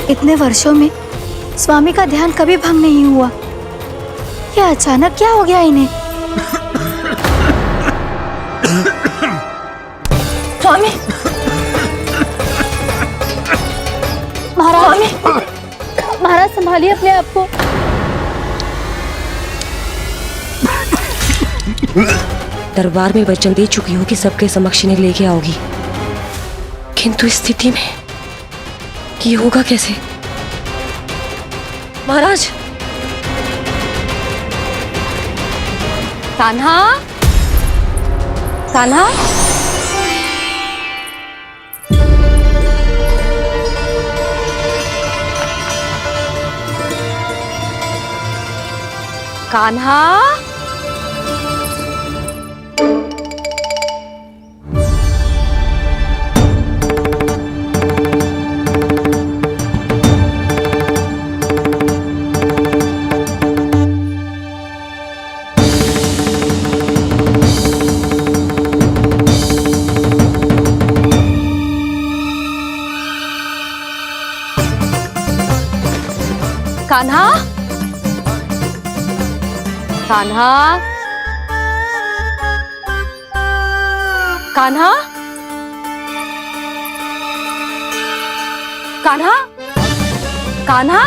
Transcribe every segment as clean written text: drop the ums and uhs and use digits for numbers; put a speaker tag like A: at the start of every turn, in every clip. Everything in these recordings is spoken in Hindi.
A: इतने वर्षों में स्वामी का ध्यान कभी भंग नहीं हुआ। ये अचानक क्या हो गया इन्हें? स्वामी, महाराज, महाराज संभालिए अपने आप को।
B: दरबार में वचन दे चुकी हो कि सबके समक्ष इन्हें लेके आओगी, किंतु इस स्थिति में ये होगा कैसे? महाराज,
C: कान्हा, कान्हा, कान्हा, कान्हा, कान्हा, कान्हा, कान्हा, कान्हा,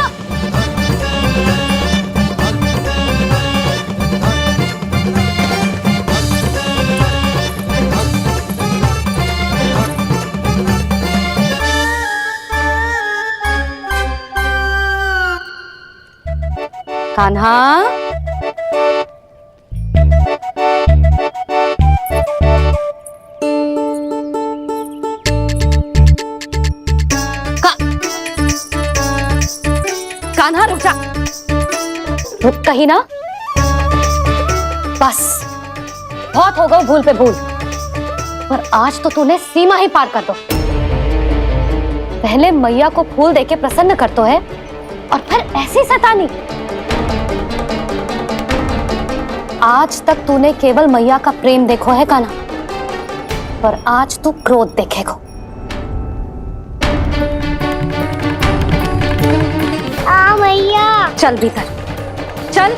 C: कान्हा, कान्हा रुक जा, रुक कहीं ना। बस बहुत हो गया भूल पे भूल, पर आज तो तूने सीमा ही पार कर दो। पहले मैया को फूल देके प्रसन्न कर तो है, और फिर ऐसी सतानी। आज तक तूने केवल मैया का प्रेम देखो है कान्हा, पर आज तू क्रोध देखेगा। मैया चल भीतर चल।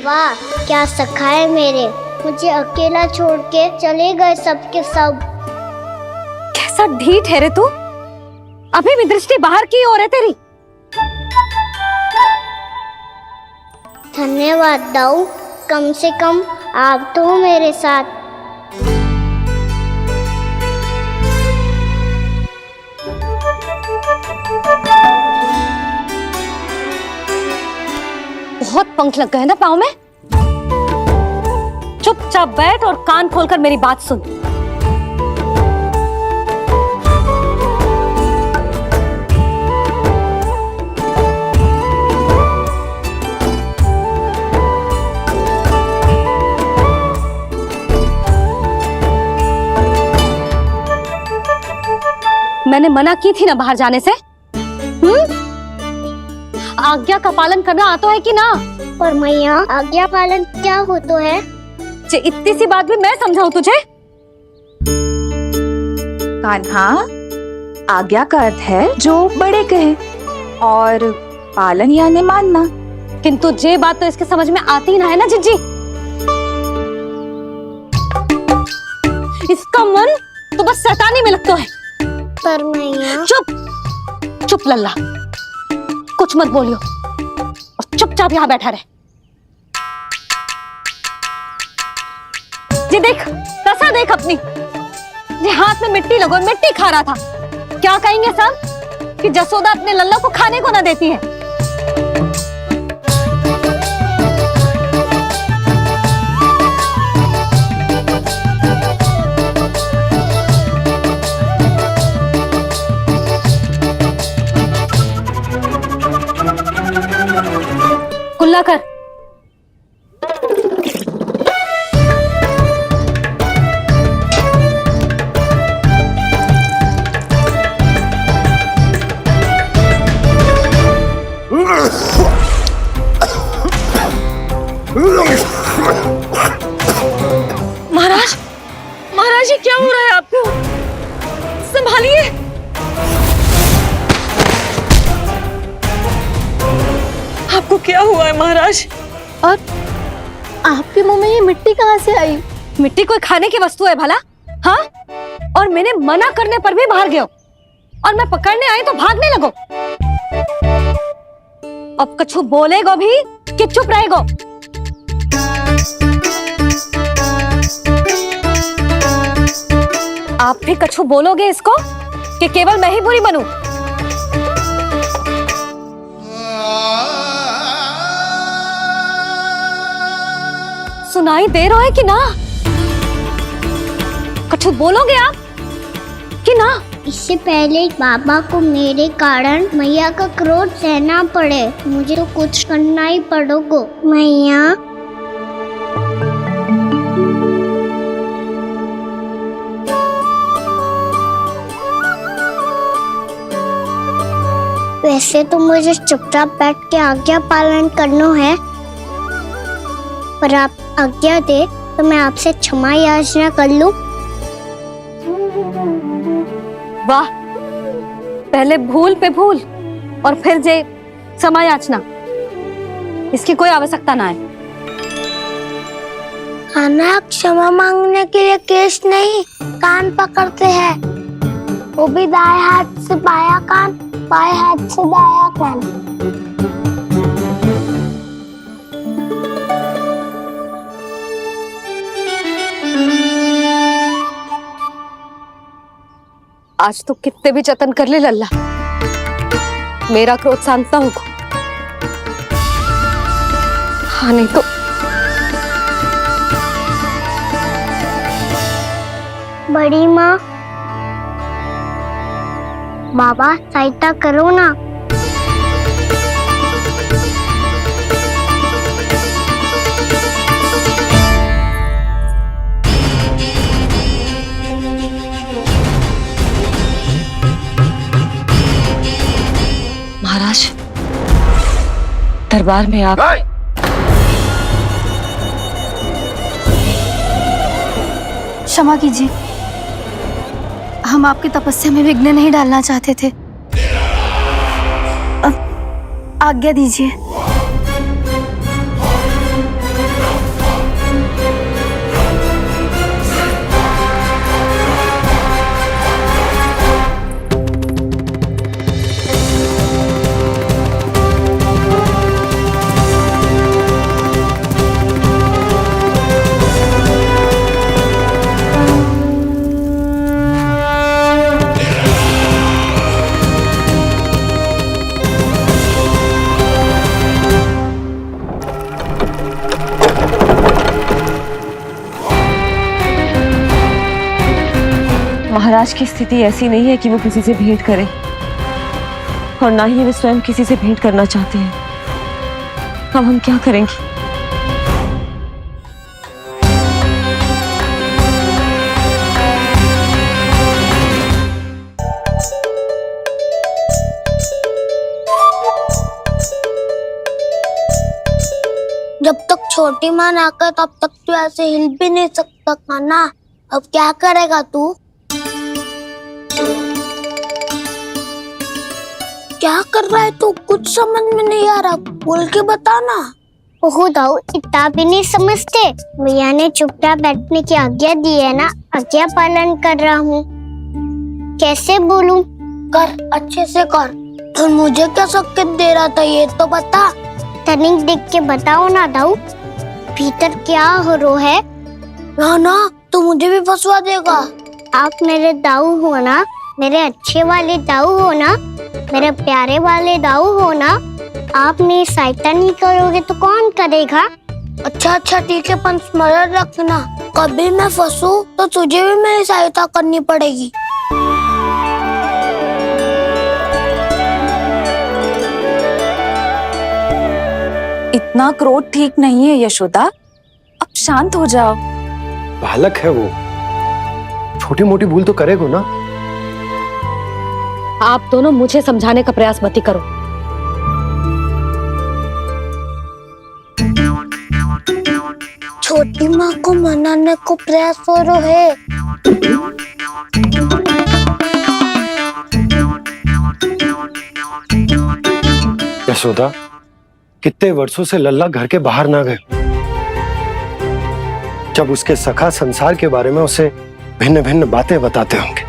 D: वाह, क्या सखा है मेरे, मुझे अकेला छोड़ के चले गए सबके सब।
C: कैसा ढीठ है रे तू, अभी भी दृष्टि बाहर की ओर है तेरी।
D: धन्यवाद दाऊ, कम से कम आप तो हो मेरे साथ।
C: बहुत पंख लग गए ना पाँव में। चुपचाप बैठ और कान खोलकर मेरी बात सुन। मैंने मना की थी ना बाहर जाने से। आज्ञा का पालन करना आता है कि ना?
D: पर मैया, आज्ञा पालन क्या होता है?
C: इतनी सी बात भी मैं समझाऊं तुझे?
A: कान्हा, आज्ञा का अर्थ है जो बड़े कहे, और पालन यानी मानना।
C: किंतु ये बात तो इसके समझ में आती ना है ना जिज्जी। इसका मन तो बस शैतानी में लगता है।
D: पर मैया।
C: चुप चुप लल्ला, कुछ मत बोलियो और चुपचाप यहाँ बैठा रहे। जी देख, दशा देख अपनी। जी हाथ में मिट्टी लगो, मिट्टी खा रहा था। क्या कहेंगे सब कि जसोदा अपने लल्ला को खाने को ना देती है। खुला कर।
B: महाराज, महाराज ये क्या हो रहा है आपको? संभालिए। आपको क्या हुआ है महाराज?
C: और आपके मुंह में ये मिट्टी कहाँ से आई? मिट्टी कोई खाने की वस्तु है भला? हाँ, और मैंने मना करने पर भी बाहर गए हो, और मैं पकड़ने आई तो भागने लगो। अब कछु बोलेगो भी कि चुप रहेगो? आप भी कछु बोलोगे इसको कि केवल मैं ही बुरी बनूं? सुनाई दे रहा है कि ना? कछु बोलोगे आप कि ना?
D: इससे पहले बाबा को मेरे कारण मैया का क्रोध सहना पड़े, मुझे तो कुछ करना ही पड़ेगा। मैया, वैसे तो मुझे चुपचाप बैठ के आज्ञा पालन करना है, पर आप आज्ञा दे तो मैं आपसे क्षमा याचना कर लूं।
C: वाह, पहले भूल पे भूल और फिर जे क्षमा याचना, इसकी कोई आवश्यकता ना है।
D: खाना क्षमा मांगने के लिए केस नहीं, कान पकड़ते हैं, वो भी दाएं हाथ से बायां कान, बाएं हाथ से दायां कान।
C: आज तो कितने भी जतन कर ले लल्ला, मेरा क्रोध शांत ना होगा। हाँ नहीं तो
D: बड़ी माँ, बाबा सहायता करो ना।
B: महाराज, दरबार में आप
E: क्षमा कीजिए, हम आपकी तपस्या में विघ्न नहीं डालना चाहते थे। अब आज्ञा दीजिए।
B: महाराज की स्थिति ऐसी नहीं है कि वो किसी से भेंट करें, और ना ही वे स्वयं किसी से भेंट करना चाहते हैं। अब हम क्या करेंगे?
D: जब तक छोटी माँ ना कर तब तक तू ऐसे हिल भी नहीं सकता था ना। अब क्या करेगा तू? क्या कर रहा है तू? कुछ समझ में नहीं आ रहा, बोल के बता ना। ओहो दाऊ, इतना भी नहीं समझते। भैया ने चुपचाप बैठने की आज्ञा दी है ना, आज्ञा पालन कर रहा हूँ। कैसे बोलूं? कर, अच्छे से कर। और मुझे क्या संकेत दे रहा था ये तो बता। तनिक देख के बताओ ना दाऊ, भीतर क्या हो रहा है? ना ना, तू मुझे भी फंसवा देगा। आप मेरे दाऊ हो ना, मेरे अच्छे वाले दाऊ हो ना, मेरे प्यारे वाले दाऊ हो ना। आप मेरी सहायता नहीं करोगे तो कौन करेगा? अच्छा अच्छा ठीक है, पर स्मरण रखना, कभी मैं फंसू तो तुझे भी मेरी सहायता करनी पड़ेगी।
A: इतना क्रोध ठीक नहीं है यशोदा, अब शांत हो जाओ।
F: बालक है वो, छोटी मोटी भूल तो करेगा ना।
C: आप दोनों मुझे समझाने का प्रयास मत ही करो।
D: छोटी माँ को मनाने को प्रयास हो रहा है।
F: यशोदा, कितने वर्षों से लल्ला घर के बाहर ना गए। जब उसके सखा संसार के बारे में उसे भिन्न भिन्न बातें बताते होंगे,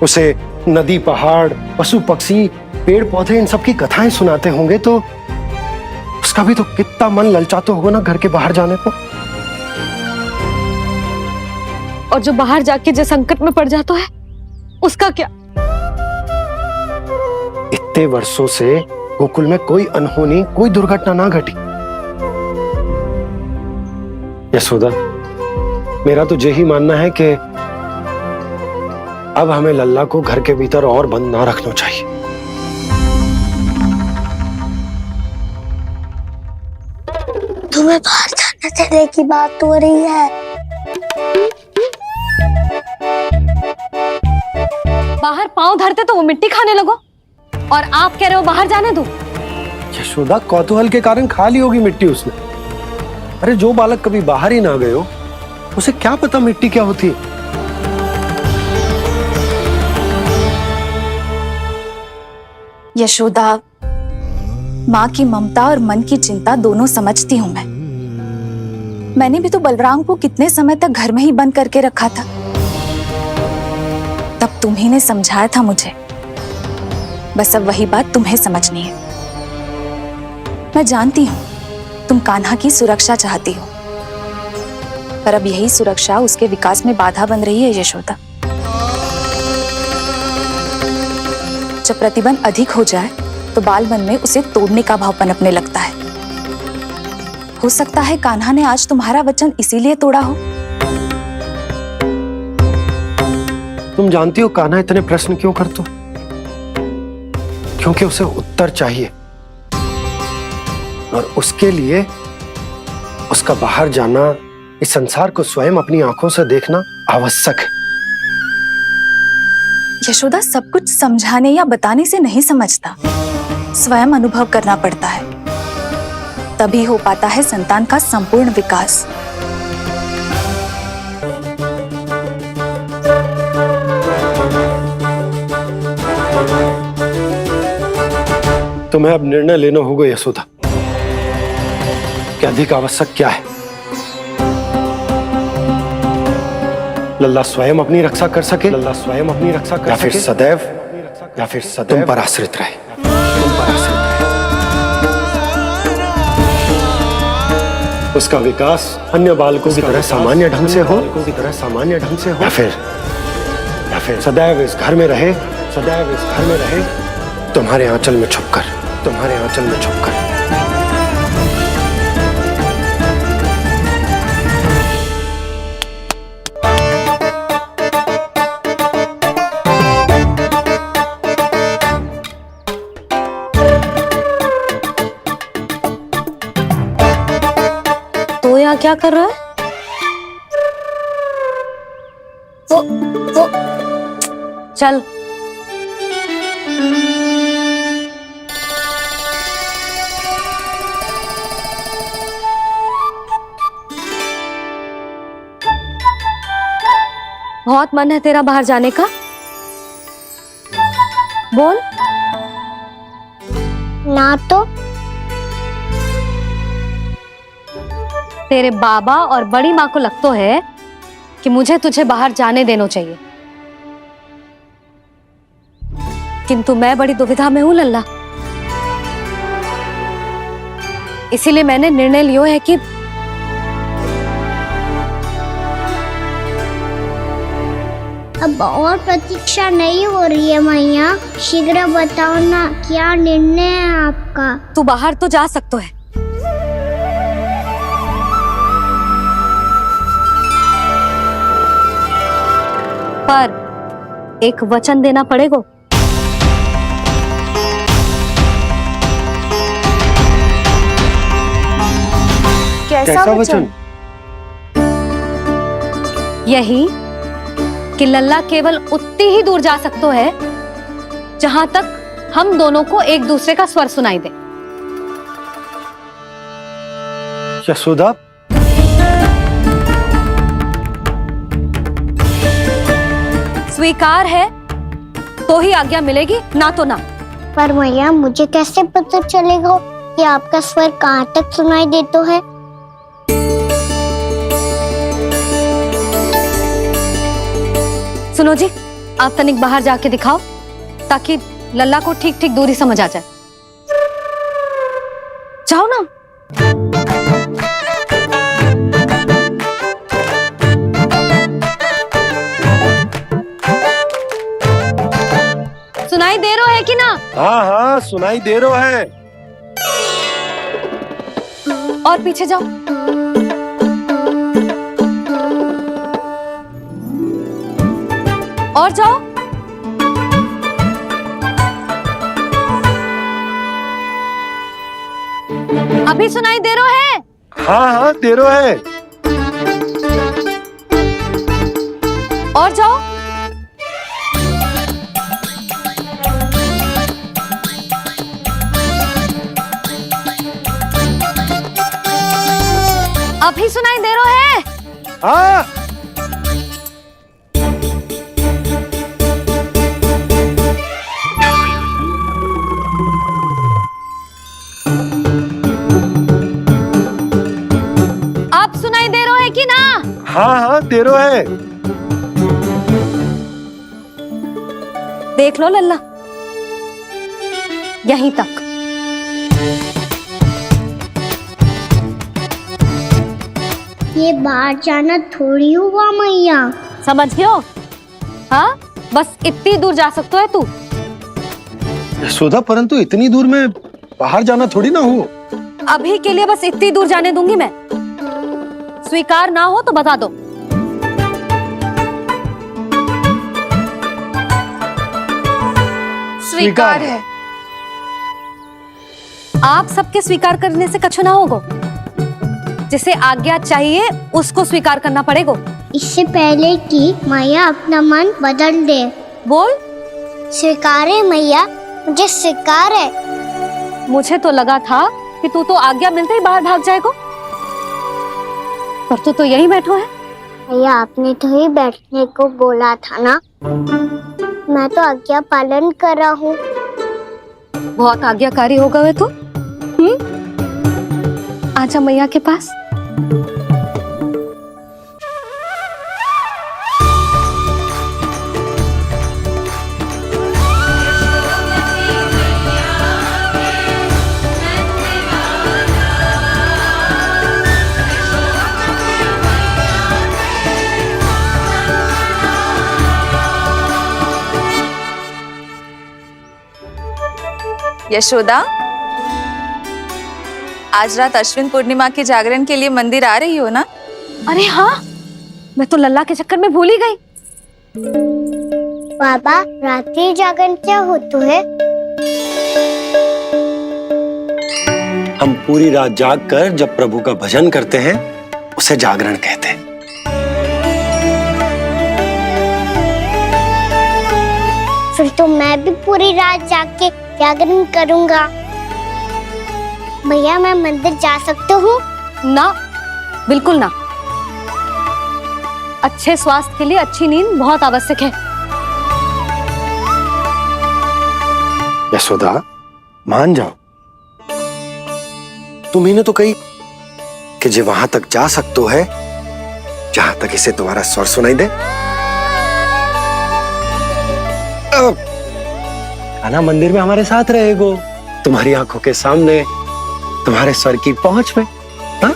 F: उसे नदी पहाड़ पशु पक्षी पेड़ पौधे इन सब की कथाएं सुनाते होंगे, तो उसका भी तो कितना मन ललचाता होगा ना घर के बाहर जाने को।
C: और जो बाहर जाके जो संकट में पड़ जाता है उसका क्या?
F: इतने वर्षों से गोकुल में कोई अनहोनी कोई दुर्घटना ना घटी। यशोदा, मेरा तो यही मानना है कि अब हमें लल्ला को घर के भीतर और बंद ना रखना चाहिए।
D: तुम्हें बाहर जाने देने की बात हो रही है।
C: बाहर पांव धरते तो वो मिट्टी खाने लगो, और आप कह रहे हो बाहर जाने दो।
F: यशोदा, कौतूहल के कारण खा ली होगी मिट्टी उसने। अरे जो बालक कभी बाहर ही ना गए हो, उसे क्या पता मिट्टी क्या होती है।
A: यशोदा, माँ की ममता और मन की चिंता दोनों समझती हूँ मैं। मैंने भी तो बलराम को कितने समय तक घर में ही बंद करके रखा था। तब तुम्ही ने समझाया था मुझे। बस अब वही बात तुम्हें समझनी है। मैं जानती हूँ तुम कान्हा की सुरक्षा चाहती हो, पर अब यही सुरक्षा उसके विकास में बाधा बन रही है यशोदा। जब प्रतिबंध अधिक हो जाए तो बाल मन में उसे तोड़ने का भाव पनपने लगता है। हो सकता है कान्हा ने आज तुम्हारा वचन इसीलिए तोड़ा हो।
F: तुम जानती हो कान्हा इतने प्रश्न क्यों करते हो? क्योंकि उसे उत्तर चाहिए, और उसके लिए उसका बाहर जाना, इस संसार को स्वयं अपनी आंखों से देखना आवश्यक है।
A: यशोदा, सब कुछ समझाने या बताने से नहीं समझता, स्वयं अनुभव करना पड़ता है। तभी हो पाता है संतान का संपूर्ण विकास।
F: तुम्हें अब निर्णय लेना होगा यशोदा कि अधिक आवश्यक क्या है। लल्ला स्वयं अपनी रक्षा कर सके, लल्ला स्वयं अपनी रक्षा कर सके, या फिर सदैव तुम पर आश्रित रहे। उसका विकास अन्य बालकों की तरह सामान्य ढंग से हो, या फिर सदैव इस घर में रहे, तुम्हारे आंचल में छुपकर।
C: तो यहाँ क्या कर रहा है?
D: वो
C: चल। बहुत मन है तेरा बाहर जाने का? बोल।
D: ना तो
C: तेरे बाबा और बड़ी माँ को लगता है कि मुझे तुझे बाहर जाने देना चाहिए, किंतु मैं बड़ी दुविधा में हूं लल्ला। इसीलिए मैंने निर्णय लिया है कि
D: अब और प्रतीक्षा नहीं हो रही है मैया। शीघ्र बताओ ना, क्या निर्णय है आपका?
C: तू बाहर तो जा सकता है, पर एक वचन देना पड़ेगा।
F: कैसा वचन?
C: यही कि लल्ला केवल उतनी ही दूर जा सकते है जहां तक हम दोनों को एक दूसरे का स्वर सुनाई दे।
F: यशोदा,
C: स्वीकार है तो ही आज्ञा मिलेगी, ना तो ना।
D: पर मैया मुझे कैसे पता चलेगा कि आपका स्वर कहाँ तक सुनाई देता है?
C: सुनो जी, आप तनिक बाहर जाके दिखाओ ताकि लल्ला को ठीक ठीक दूरी समझ आ जाए। जाओ ना। सुनाई दे रहा है कि ना?
F: हाँ हाँ सुनाई दे रहा है।
C: और पीछे जाओ। और जाओ। अभी सुनाई दे रहा है?
F: हाँ हाँ दे रहा है।
C: और जाओ। अभी सुनाई दे रहा है?
F: हाँ।
C: आप सुनाई दे रहा है कि ना?
F: हाँ हाँ दे रहा है।
C: देख लो लल्ला, यहीं तक।
D: ये बाहर जाना थोड़ी हुआ मैया।
C: समझ गयो? हाँ, बस इतनी दूर जा सकते है तू।
F: यशोदा, परंतु इतनी दूर में बाहर जाना थोड़ी ना हो।
C: अभी के लिए बस इतनी दूर जाने दूंगी मैं। स्वीकार ना हो तो बता दो।
A: स्वीकार है।
C: आप सबके स्वीकार करने से कछु ना होगो। जिसे आज्ञा चाहिए उसको स्वीकार करना पड़ेगा।
D: इससे पहले कि मैया अपना मन बदल दे।
C: बोल।
D: स्वीकार है मैया, मुझे स्वीकार है।
C: मुझे तो लगा था कि तू तो आज्ञा मिलते ही बाहर भाग जाएगा, पर तू तो यही बैठो है।
D: भैया आपने तो ही बैठने को बोला था ना, मैं तो आज्ञा पालन कर रहा हूँ।
C: बहुत आज्ञाकारी हो गए तू। आजा मैया के पास।
A: यशोदा, आज रात अश्विन पूर्णिमा के जागरण के लिए मंदिर आ रही हो ना?
C: अरे हाँ, मैं तो लल्ला के चक्कर में भूल ही गई।
D: बाबा, रात्रि जागरण क्या होता है?
F: हम पूरी रात जाग कर जब प्रभु का भजन करते हैं उसे जागरण कहते हैं।
D: फिर तो मैं भी पूरी रात जाग के जागरण करूंगा। भैया मैं मंदिर जा सकती हूँ?
C: ना, बिल्कुल ना। अच्छे स्वास्थ्य के लिए अच्छी नींद बहुत आवश्यक है।
F: यशोदा, मान जाओ। तुम्ही ने तो कही कि जे वहां तक जा सकते है जहां तक इसे तुम्हारा स्वर सुनाई दे। आना मंदिर में हमारे साथ रहेगो, तुम्हारी आंखों के सामने, तुम्हारे स्वर की पहुंच में। हा?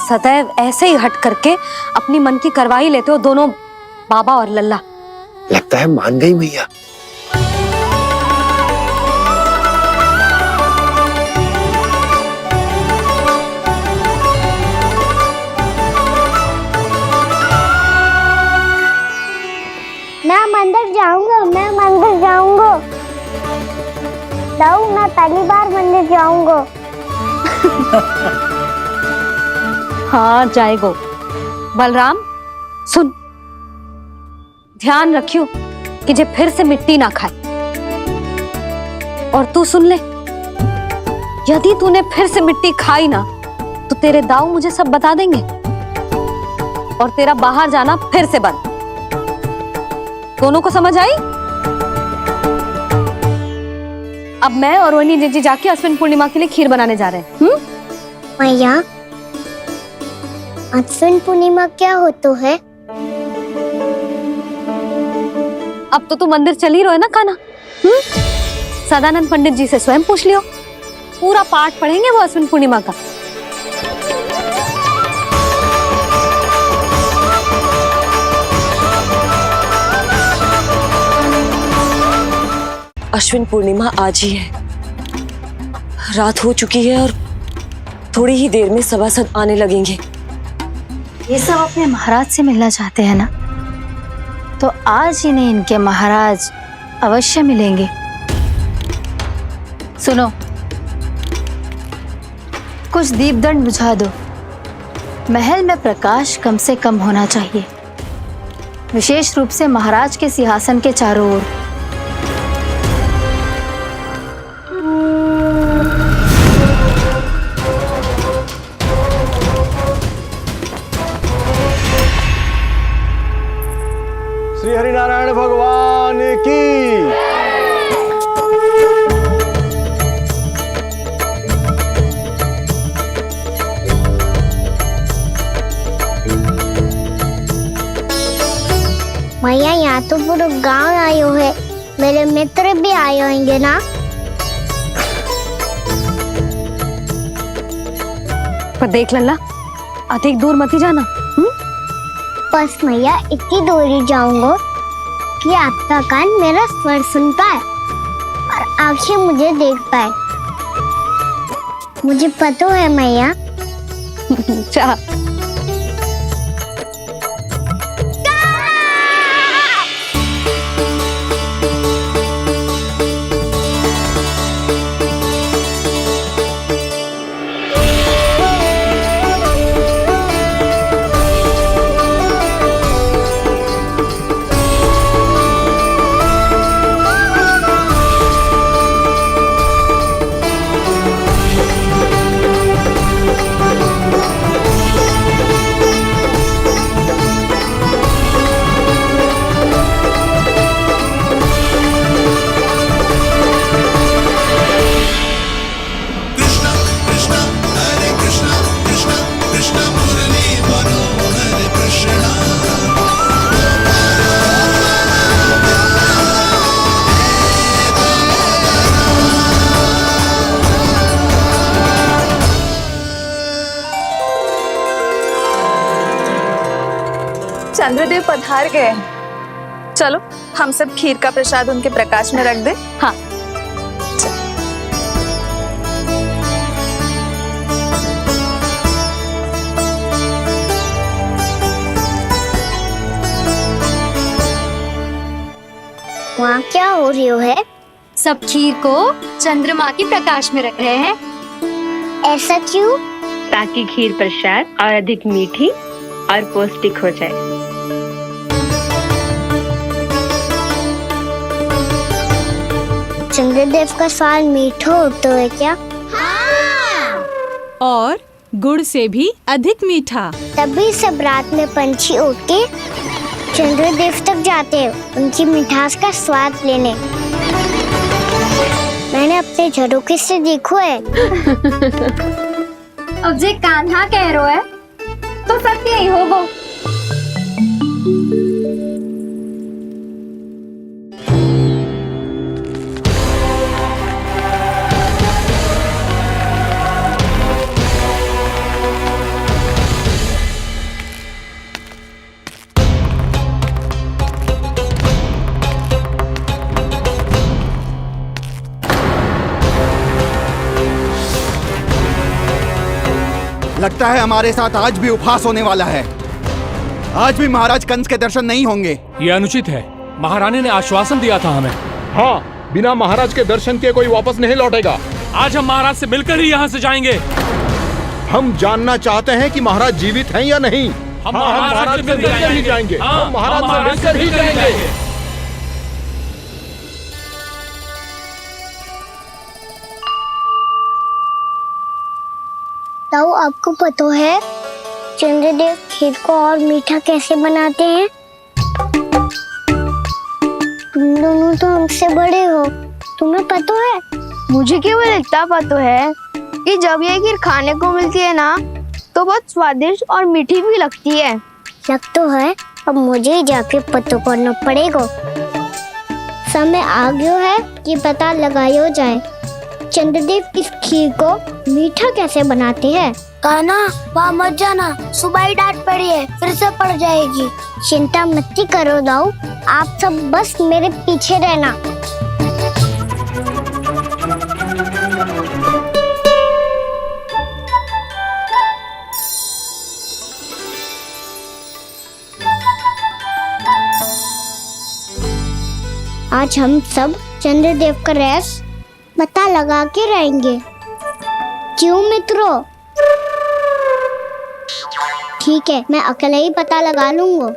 C: सदैव ऐसे ही हट करके अपनी मन की करवाई लेते हो दोनों बाबा और लल्ला।
F: लगता है मान गई मैया।
D: मैं मंदिर जाऊंगा, मैं मंदिर जाऊंगा। दाऊ मैं पहली बार मंदिर जाऊंगा।
C: हाँ जाएगो। बलराम सुन, ध्यान रखियो कि जे फिर से मिट्टी ना खाए। और तू सुन ले, यदि तूने फिर से मिट्टी खाई ना तो तेरे दाऊ मुझे सब बता देंगे और तेरा बाहर जाना फिर से बंद। दोनों को समझ आई? अब मैं और रोहिणी जीजी जाके अश्विन पूर्णिमा के लिए खीर बनाने जा रहे हैं।
D: मैया, अश्विन पूर्णिमा क्या होता है?
C: अब तो तू मंदिर चल ही रहो है ना खाना। सदानंद पंडित जी से स्वयं पूछ लियो, पूरा पाठ पढ़ेंगे वो अश्विन पूर्णिमा का।
B: अश्विन पूर्णिमा आज ही है, रात हो चुकी है और थोड़ी ही देर में सभासद आने लगेंगे।
E: ये सब अपने महाराज से मिलना चाहते हैं ना, तो आज इन्हें इनके महाराज अवश्य मिलेंगे। सुनो, कुछ दीपदंड बुझा दो। महल में प्रकाश कम से कम होना चाहिए, विशेष रूप से महाराज के सिंहासन के चारों ओर।
G: श्री हरिनारायण भगवान की।
D: मैया, यहाँ तो पूरा गांव आयो है, मेरे मित्र भी आए होंगे ना?
C: पर देख लल्ला, अधिक दूर मत ही जाना।
D: बस मैया इतनी दूर ही जाऊंगा कि आपका कान मेरा स्वर सुन पाए और आंखें मुझे देख पाए। मुझे पता है मैया।
C: चाह
A: चंद्रदेव पधार गए। चलो हम सब खीर का प्रसाद उनके प्रकाश में रख दे।
C: हाँ।
D: वहाँ क्या हो रही है?
E: सब खीर को चंद्रमा की प्रकाश में रख रहे हैं।
D: ऐसा क्यों?
H: ताकि खीर प्रसाद और अधिक मीठी और पौष्टिक हो जाए।
D: चंद्रदेव का स्वाद मीठा होता है क्या?
I: और गुड़ से भी अधिक मीठा।
D: तभी सब रात में पंछी उड़ के चंद्रदेव तक जाते हैं उनकी मिठास का स्वाद लेने। मैंने अपने झरोखे से देखो है।
E: अब जे कान्हा कह रहा है तो सत्य ही होगा।
G: लगता है हमारे साथ आज भी उपहास होने वाला है। आज भी महाराज कंस के दर्शन नहीं होंगे।
J: ये अनुचित है। महारानी ने आश्वासन दिया था हमें।
K: हाँ,
J: बिना महाराज के दर्शन किए कोई वापस नहीं लौटेगा।
K: आज हम महाराज से मिलकर ही यहाँ से जाएंगे।
J: हम जानना चाहते हैं कि महाराज जीवित हैं या नहीं।
K: हम
J: महाराज से मिलकर ही जाएंगे। हम महाराज से मिलकर ही जाएंगे।
D: ताऊ, आपको पता है चंद्रदेव खीर को और मीठा कैसे बनाते हैं? तुम दोनों तो हमसे बड़े हो, तुम्हें पता है?
L: मुझे केवल इतना पता है कि जब ये खीर खाने को मिलती है ना तो बहुत स्वादिष्ट और मीठी भी लगती है।
D: लग तो है, अब मुझे ही जाके पता करना पड़ेगा। समय आ गया है कि पता लगाया जाए चंद्रदेव इस खीर को मीठा कैसे बनाते हैं। कान्हा, वहाँ मत जाना, सुबह ही डांट पड़ी है, फिर से पड़ जाएगी। चिंता मत करो दाऊ, आप सब बस मेरे पीछे रहना। आज हम सब चंद्रदेव का रहस्य पता लगा के रहेंगे। क्यों मित्रों? ठीक है, मैं अकेले ही पता लगा लूंगा।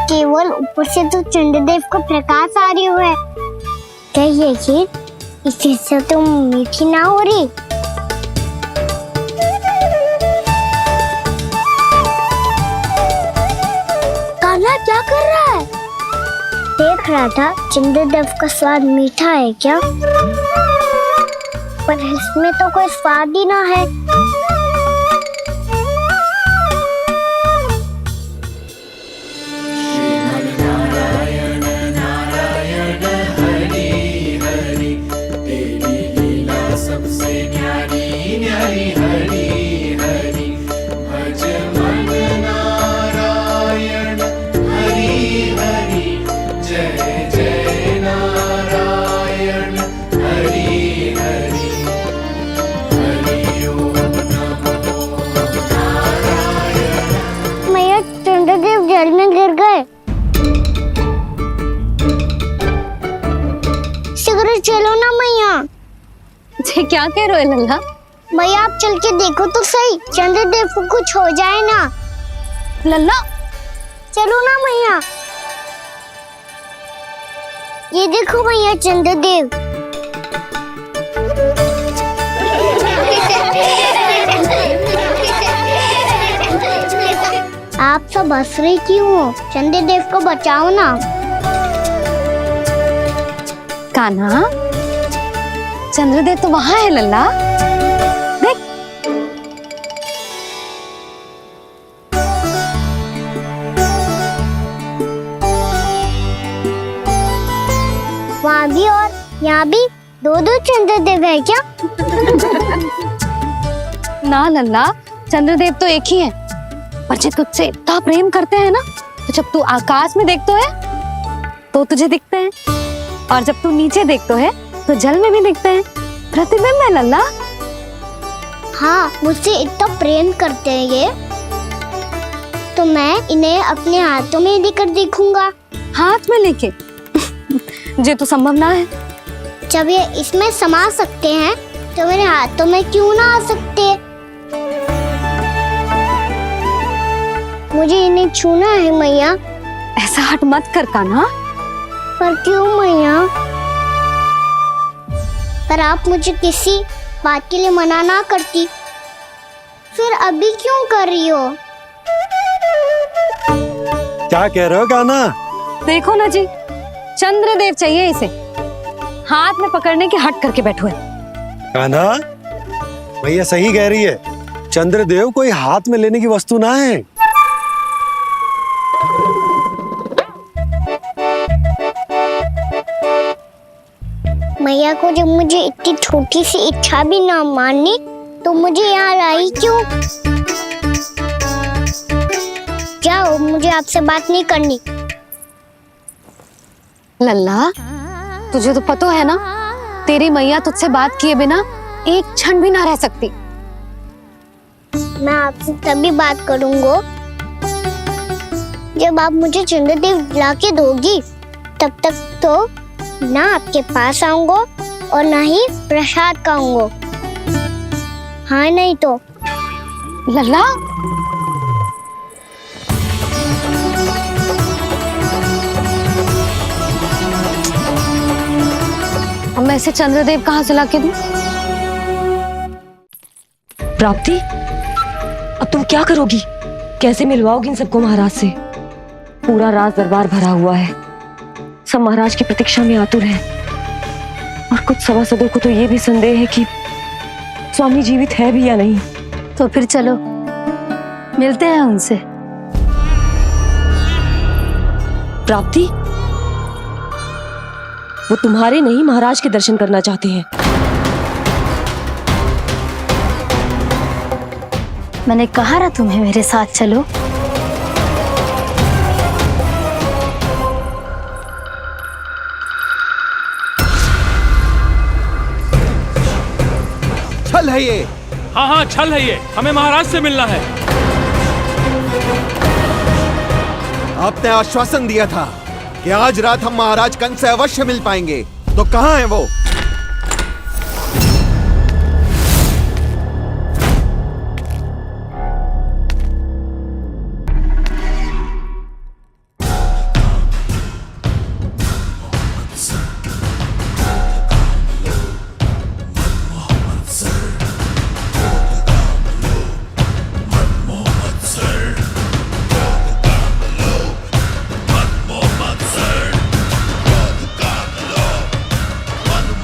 D: केवल ऊपर से तो चंद्रदेव को प्रकाश आ रही है। क्या ये खीर इससे तो मीठी ना हो रही? कान्हा क्या कर रहा है? देख रहा था चंद्रदेव का स्वाद मीठा है क्या, पर इसमें तो कोई स्वाद ही ना है। चंद्रदेव जल में गिर गए। शीघ्र चलो ना मैया।
C: क्या कह रहे हो लल्ला?
D: मैया आप चल के देखो तो सही, चंद्रदेव को कुछ हो जाए ना।
C: लल्ला
D: चलो ना मैया। ये देखो मैया चंद्रदेव। आप सब हंस रहे क्यों हो? चंद्रदेव को बचाओ ना।
C: कान्हा, चंद्रदेव तो वहां है लल्ला, देख।
D: वहाँ भी और यहाँ भी दो चंद्रदेव है क्या?
C: ना लल्ला, चंद्रदेव तो एक ही है, पर जब तुझसे इतना प्रेम करते हैं ना, तो जब तू आकाश में देखते है तो तुझे दिखते हैं, और जब तू नीचे देखते है तो जल में भी दिखते हैं। प्रतिबिंब है लल्ला।
D: हाँ, मुझसे इतना प्रेम करते हैं ये, तो मैं इन्हें अपने हाथों में लेकर देखूंगा।
C: हाथ में लेके? ये तो संभव ना है।
D: जब ये इसमें समा सकते हैं तो मेरे हाथों में क्यों ना आ सकते? मुझे इन्हें छूना है मैया।
C: ऐसा हट मत कर कान्हा।
D: पर क्यों मैया? पर आप मुझे किसी बात के लिए मना ना करती, फिर अभी क्यों कर रही हो?
F: क्या कह रहे हो कान्हा?
C: देखो ना जी, चंद्रदेव चाहिए इसे, हाथ में पकड़ने के हट करके बैठो है।
F: कान्हा, भैया सही कह रही है, चंद्रदेव कोई हाथ में लेने की वस्तु ना है।
D: मैया को जब मुझे इतनी छोटी सी इच्छा भी ना माननी, तो मुझे यहाँ लाई क्यों? जाओ, मुझे आपसे बात नहीं करनी।
C: लल्ला, तुझे तो पता है ना, तेरी मैया तुझसे बात किए बिना एक क्षण भी ना रह सकती।
D: मैं आपसे तभी बात करूंगा जब आप मुझे चंद्रदेव ला के दोगी। तब तक तो ना आपके पास आऊंगा और ना ही प्रसाद खाऊंगा। हाँ नहीं तो।
C: लल्ला, अब मैं इसे चंद्रदेव कहाँ से लाके दूं?
B: प्राप्ति, अब तुम क्या करोगी? कैसे मिलवाओगी इन सबको महाराज से? पूरा राज दरबार भरा हुआ है, सब महाराज की प्रतीक्षा में आतुर हैं। और कुछ सभासदों को तो ये भी संदेह है कि स्वामी जीवित है भी या नहीं।
E: तो फिर चलो मिलते हैं उनसे।
B: प्राप्ति, वो तुम्हारे नहीं महाराज के दर्शन करना चाहते हैं।
E: मैंने कहा ना तुम्हें मेरे साथ चलो।
G: छल है ये।
K: हाँ हाँ छल है ये, हमें महाराज से मिलना है।
G: आपने आश्वासन दिया था कि आज रात हम महाराज कंस से अवश्य मिल पाएंगे, तो कहाँ है वो?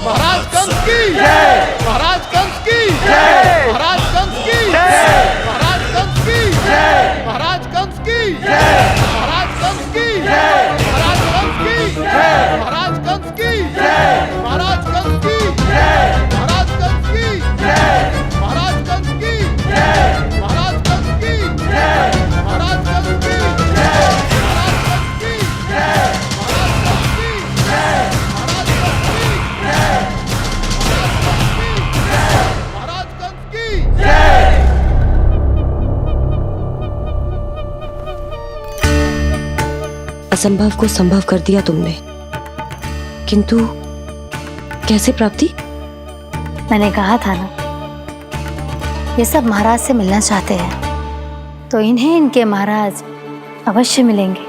J: महाराज कंस की जय, महाराज कंस की जय, महाराज कंस की जय, महाराज कंस की जय, महाराज कंस की जय, महाराज कंस की जय, महाराज कंस की जय, महाराज कंस की जय, महाराज कंस की जय, महाराज कंस की जय, महाराज कंस की जय, महाराज कंस की जय, महाराज कंस की जय, महाराज कंस की जय, महाराज कंस की जय, महाराज कंस की जय, महाराज कंस की जय।
B: असंभव को संभव कर दिया तुमने, किंतु कैसे प्राप्ति?
E: मैंने कहा था ना, ये सब महाराज से मिलना चाहते हैं, तो इन्हें इनके महाराज अवश्य मिलेंगे।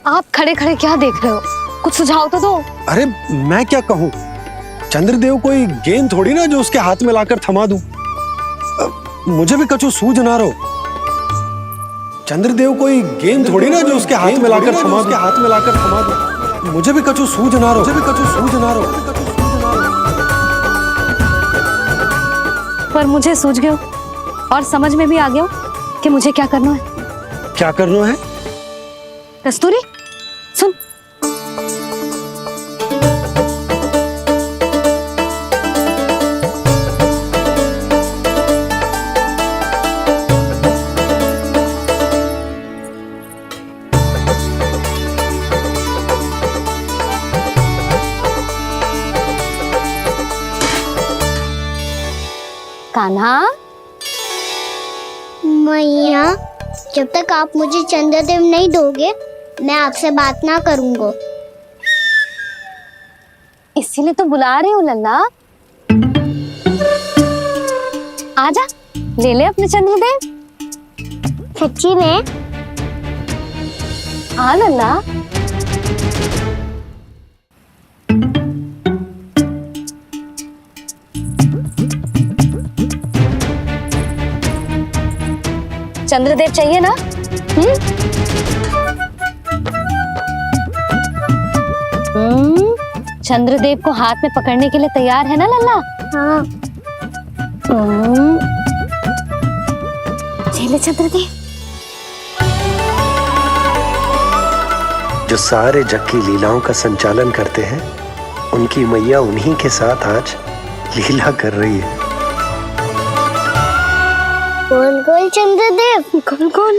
C: आप खड़े खड़े क्या देख रहे हो? कुछ सुझाव तो दो।
F: अरे मैं क्या कहूँ, चंद्रदेव कोई गेंद थोड़ी ना जो उसके हाथ में लाकर थमा दूं। मुझे भी कछु सूझ ना रहो। चंद्रदेव कोई गेंद थोड़ी ना जो उसके हाथ में लाकर थमा दूं। मुझे भी कछु सूझ ना रहो।
C: पर मुझे सूझ गयो और समझ में भी आ गयो कि मुझे क्या करना है।
F: क्या करना है?
C: कस्तूरी सुन,
D: कान्हा, मैया, जब तक आप मुझे चंद्रदेव नहीं दोगे मैं आपसे बात ना करूंगा।
C: इसीलिए तो बुला रही हूँ लल्ला। आजा, ले ले अपने चंद्रदेव।
D: सच्ची में?
C: हाँ लल्ला। चंद्रदेव चाहिए ना? चंद्रदेव को हाथ में पकड़ने के लिए तैयार है ना लल्ला?
D: हाँ।
C: ले चंद्रदेव।
F: जो सारे जग की लीलाओं का संचालन करते हैं, उनकी मैया उन्हीं के साथ आज लीला कर रही है।
D: गोल गोल चंद्रदेव,
C: गोल गोल।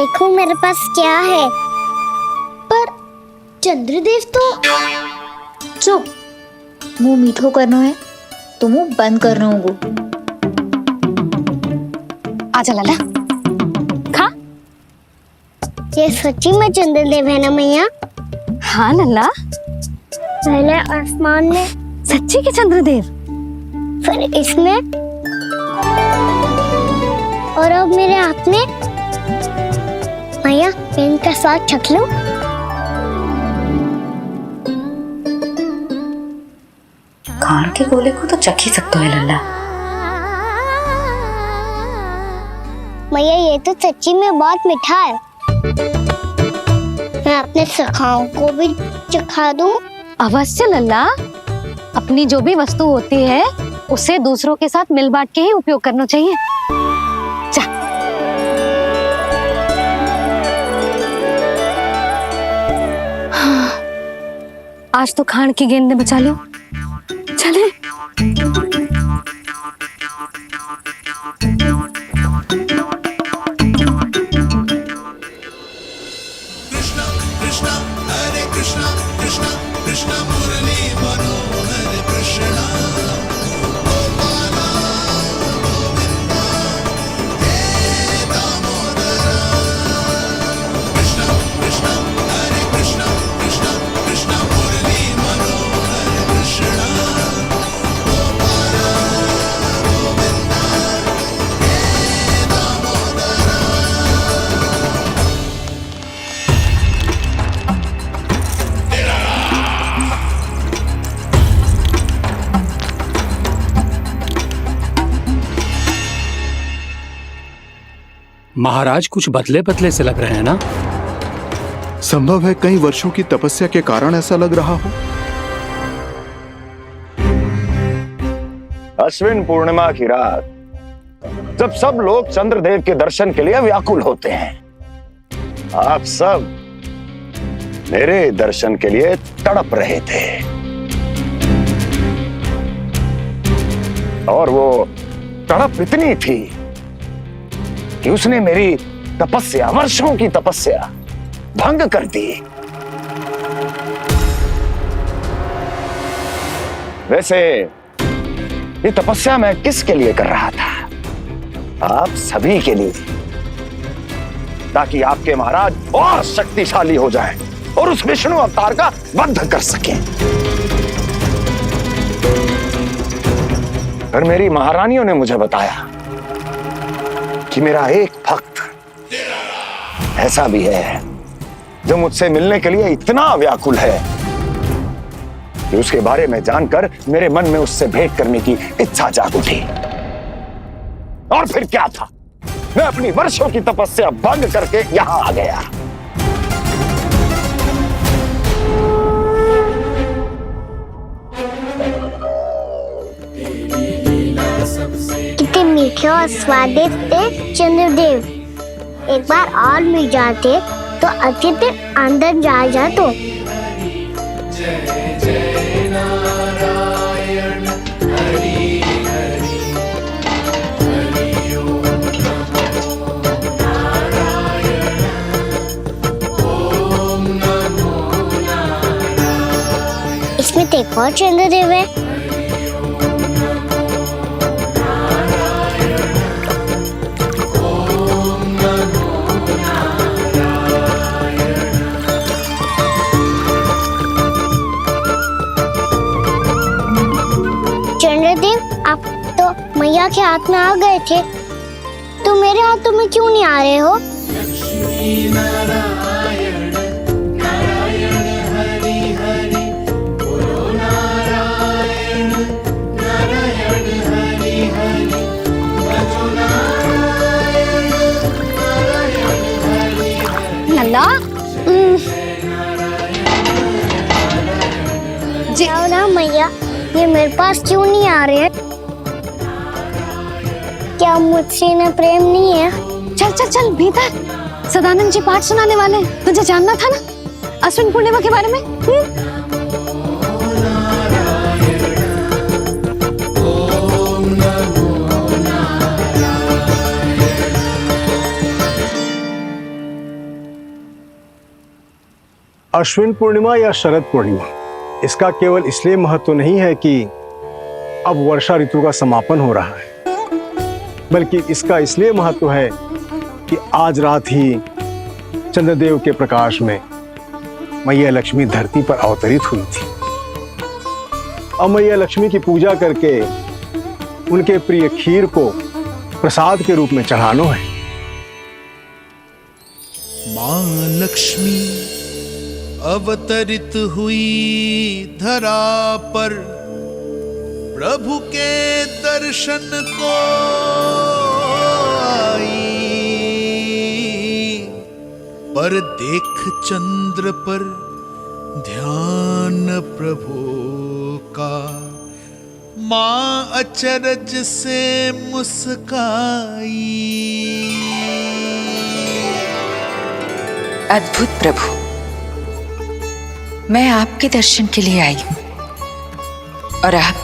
D: देखो मेरे पास क्या है। पर चंद्रदेव तो
E: चुप, मुंह मीठो करनो है तो मुंह बंद करनो होगो।
C: आजा लाला, खा।
D: ये सच्ची में चंद्रदेव है ना मैया?
C: हाँ लल्ला,
D: पहले आसमान में,
C: सच्ची के चंद्रदेव,
D: फिर इसमें, और अब मेरे हाथ में। मैया, मैं इनका स्वाद चख लूं?
C: खान के गोले को तो चख ही सकते है लल्ला।
D: मैया, ये तो सच्ची में बहुत मीठा है। मैं अपने सखाओं को भी चखा दूं?
C: अवश्य लल्ला, अपनी जो भी वस्तु होती है उसे दूसरों के साथ मिल बांट के ही उपयोग करना चाहिए। जा। हाँ, आज तो खान की गेंद ने बचा लो। चले।
K: महाराज कुछ बदले बदले से लग रहे हैं ना?
J: संभव है कई वर्षों की तपस्या के कारण ऐसा लग रहा हो।
M: अश्विन पूर्णिमा की रात, जब सब लोग चंद्रदेव के दर्शन के लिए व्याकुल होते हैं, आप सब मेरे दर्शन के लिए तड़प रहे थे। और वो तड़प इतनी थी कि उसने मेरी तपस्या, वर्षों की तपस्या भंग कर दी। वैसे ये तपस्या मैं किसके लिए कर रहा था? आप सभी के लिए, ताकि आपके महाराज और शक्तिशाली हो जाएं और उस विष्णु अवतार का वध कर सकें। फिर मेरी महारानियों ने मुझे बताया कि मेरा एक भक्त ऐसा भी है जो मुझसे मिलने के लिए इतना व्याकुल है कि उसके बारे में जानकर मेरे मन में उससे भेंट करने की इच्छा जाग उठी। और फिर क्या था, मैं अपनी वर्षों की तपस्या भंग करके यहां आ गया।
D: कितने मीठे और स्वादिष्ट थे चंद्रदेव। एक बार और मिल जाते तो अच्छे से अंदर जा तो। इसमें तो एक और चंद्रदेव है। चंद्रदेव, आप तो मैया के हाथ में आ गए थे, तो मेरे हाथों में क्यों नहीं आ रहे हो?
C: लल्ला,
D: जाओ ना मैया, ये मेरे पास क्यों नहीं आ रहे हैं? क्या मुझसे इन्हें प्रेम नहीं है?
C: चल चल चल भीतर। सदानंद जी पाठ सुनाने वाले हैं, तुझे जानना था ना अश्विन पूर्णिमा के बारे में।
N: अश्विन पूर्णिमा या शरद पूर्णिमा, इसका केवल इसलिए महत्व नहीं है कि अब वर्षा ऋतु का समापन हो रहा है, बल्कि इसका इसलिए महत्व है कि आज रात ही चंद्रदेव के प्रकाश में मैया लक्ष्मी धरती पर अवतरित हुई थी। अब मैया लक्ष्मी की पूजा करके उनके प्रिय खीर को प्रसाद के रूप में चढ़ाना है।
J: माँ लक्ष्मी अवतरित हुई धरा पर, प्रभु के दर्शन को आई, पर देख चंद्र पर ध्यान प्रभु का, माँ अचरज से मुस्काई।
O: अद्भुत प्रभु, मैं आपके दर्शन के लिए आई हूं और आप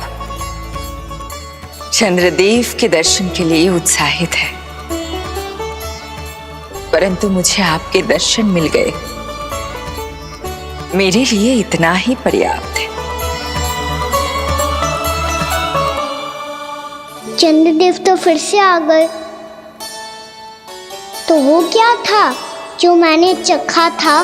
O: चंद्रदेव के दर्शन के लिए उत्साहित है, परंतु मुझे आपके दर्शन मिल गए, मेरे लिए इतना ही पर्याप्त है।
D: चंद्रदेव तो फिर से आ गए, तो वो क्या था जो मैंने चखा था?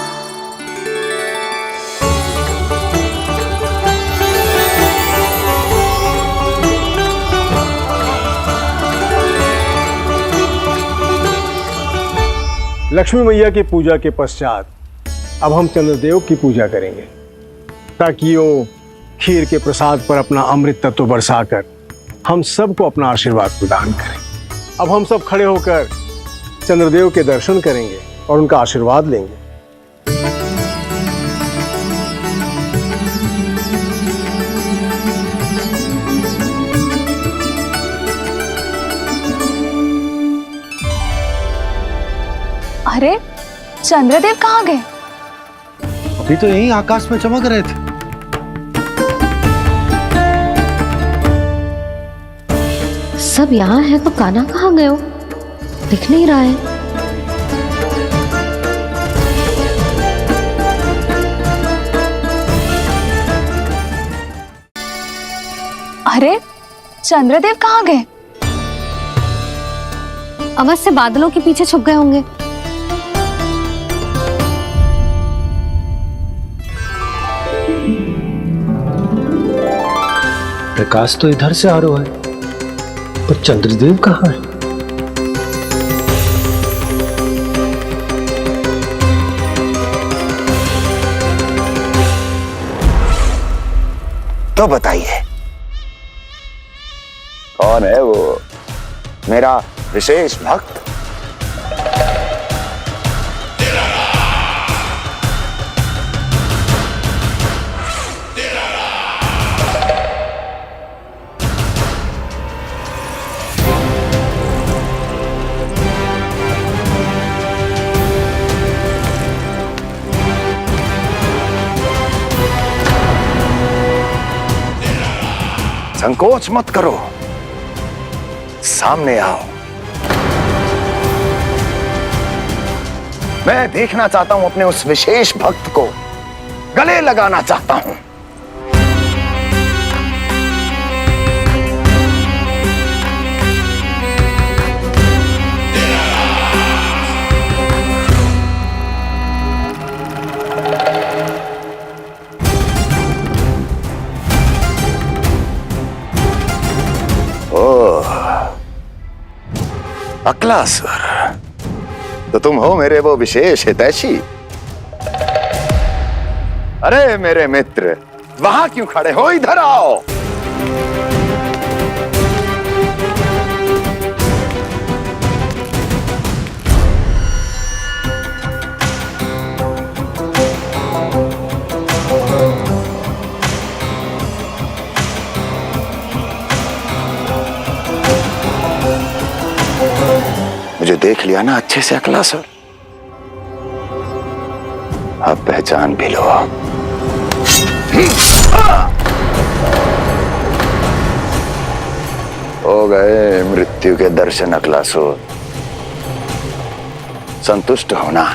N: लक्ष्मी मैया की पूजा के पश्चात अब हम चंद्रदेव की पूजा करेंगे, ताकि वो खीर के प्रसाद पर अपना अमृत तत्व बरसाकर हम सबको अपना आशीर्वाद प्रदान करें। अब हम सब खड़े होकर चंद्रदेव के दर्शन करेंगे और उनका आशीर्वाद लेंगे।
A: अरे चंद्रदेव कहाँ गए?
F: अभी तो यहीं आकाश में चमक रहे थे।
C: सब यहाँ है तो कान्हा कहाँ गए हो? दिख नहीं रहा है।
A: अरे चंद्रदेव कहाँ गए?
C: अवश्य बादलों के पीछे छुप गए होंगे।
F: प्रकाश तो इधर से आ रहा है, पर चंद्रदेव कहाँ है?
M: तो बताइए, कौन है वो मेरा विशेष भक्त? संकोच मत करो, सामने आओ। मैं देखना चाहता हूं अपने उस विशेष भक्त को, गले लगाना चाहता हूं। अक्लासुर, तो तुम हो मेरे वो विशेष हितैषी। अरे मेरे मित्र, वहां क्यों खड़े हो? इधर आओ। मुझे देख लिया ना अच्छे से अक्लासुर? अब पहचान भी लो। हो गए मृत्यु के दर्शन अक्लासुर, संतुष्ट होना।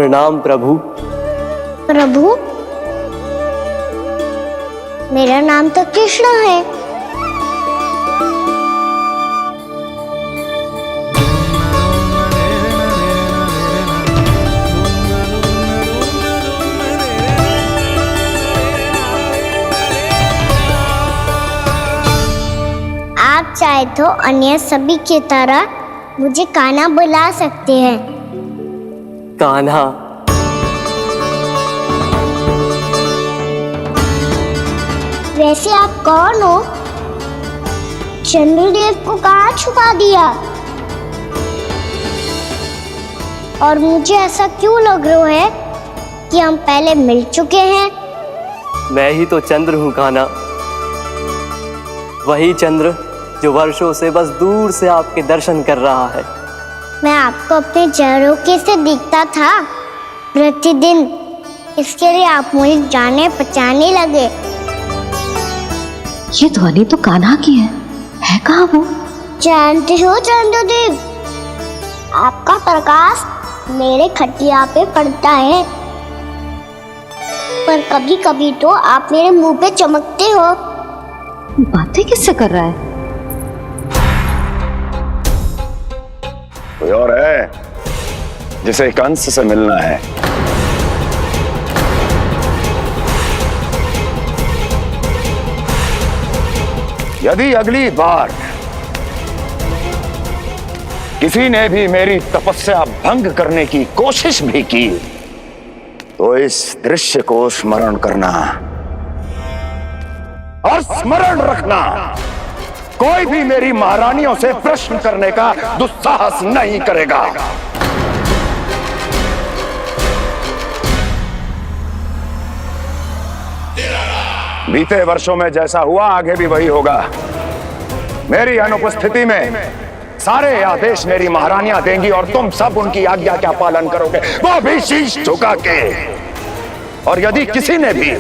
P: प्रणाम प्रभु।
D: प्रभु, मेरा नाम तो कृष्ण है। आप चाहे तो अन्य सभी की तरह मुझे कान्हा बुला सकते हैं।
P: कान्हा?
D: वैसे आप कौन हो? चंद्रदेव को कहाँ छुपा दिया? और मुझे ऐसा क्यों लग रहा है कि हम पहले मिल चुके हैं?
P: मैं ही तो चंद्र हूँ कान्हा, वही चंद्र जो वर्षों से बस दूर से आपके दर्शन कर रहा है।
D: मैं आपको अपने झरोखे से दिखता था प्रतिदिन, इसके लिए आप मुझे जाने पहचानने लगे।
C: ये ध्वनि तो कान्हा की है कहाँ वो?
D: जानते हो चंद्रदेव, आपका प्रकाश मेरे खटिया पे पड़ता है, पर कभी कभी तो आप मेरे मुंह पे चमकते हो।
C: बातें किससे कर रहा है?
M: कोई और है जिसे कंस से मिलना है? यदि अगली बार किसी ने भी मेरी तपस्या भंग करने की कोशिश भी की तो इस दृश्य को स्मरण करना और स्मरण रखना, कोई भी मेरी महारानियों से प्रश्न करने का दुस्साहस नहीं करेगा। बीते वर्षों में जैसा हुआ आगे भी वही होगा। मेरी अनुपस्थिति में सारे आदेश मेरी महारानियां देंगी और तुम सब उनकी आज्ञा का पालन करोगे, वो भी शीश झुका के। और यदि किसी ने भी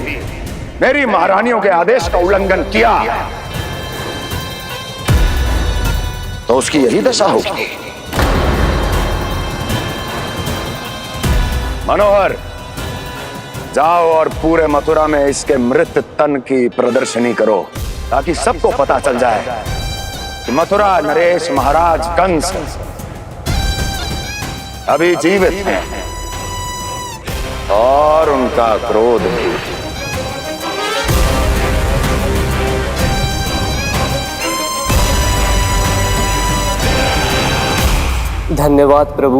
M: मेरी महारानियों के आदेश का उल्लंघन किया तो उसकी यही दशा होगी। मनोहर, जाओ और पूरे मथुरा में इसके मृत तन की प्रदर्शनी करो ताकि सबको पता चल जाए कि मथुरा नरेश महाराज कंस अभी जीवित हैं और उनका क्रोध भी।
P: धन्यवाद प्रभु,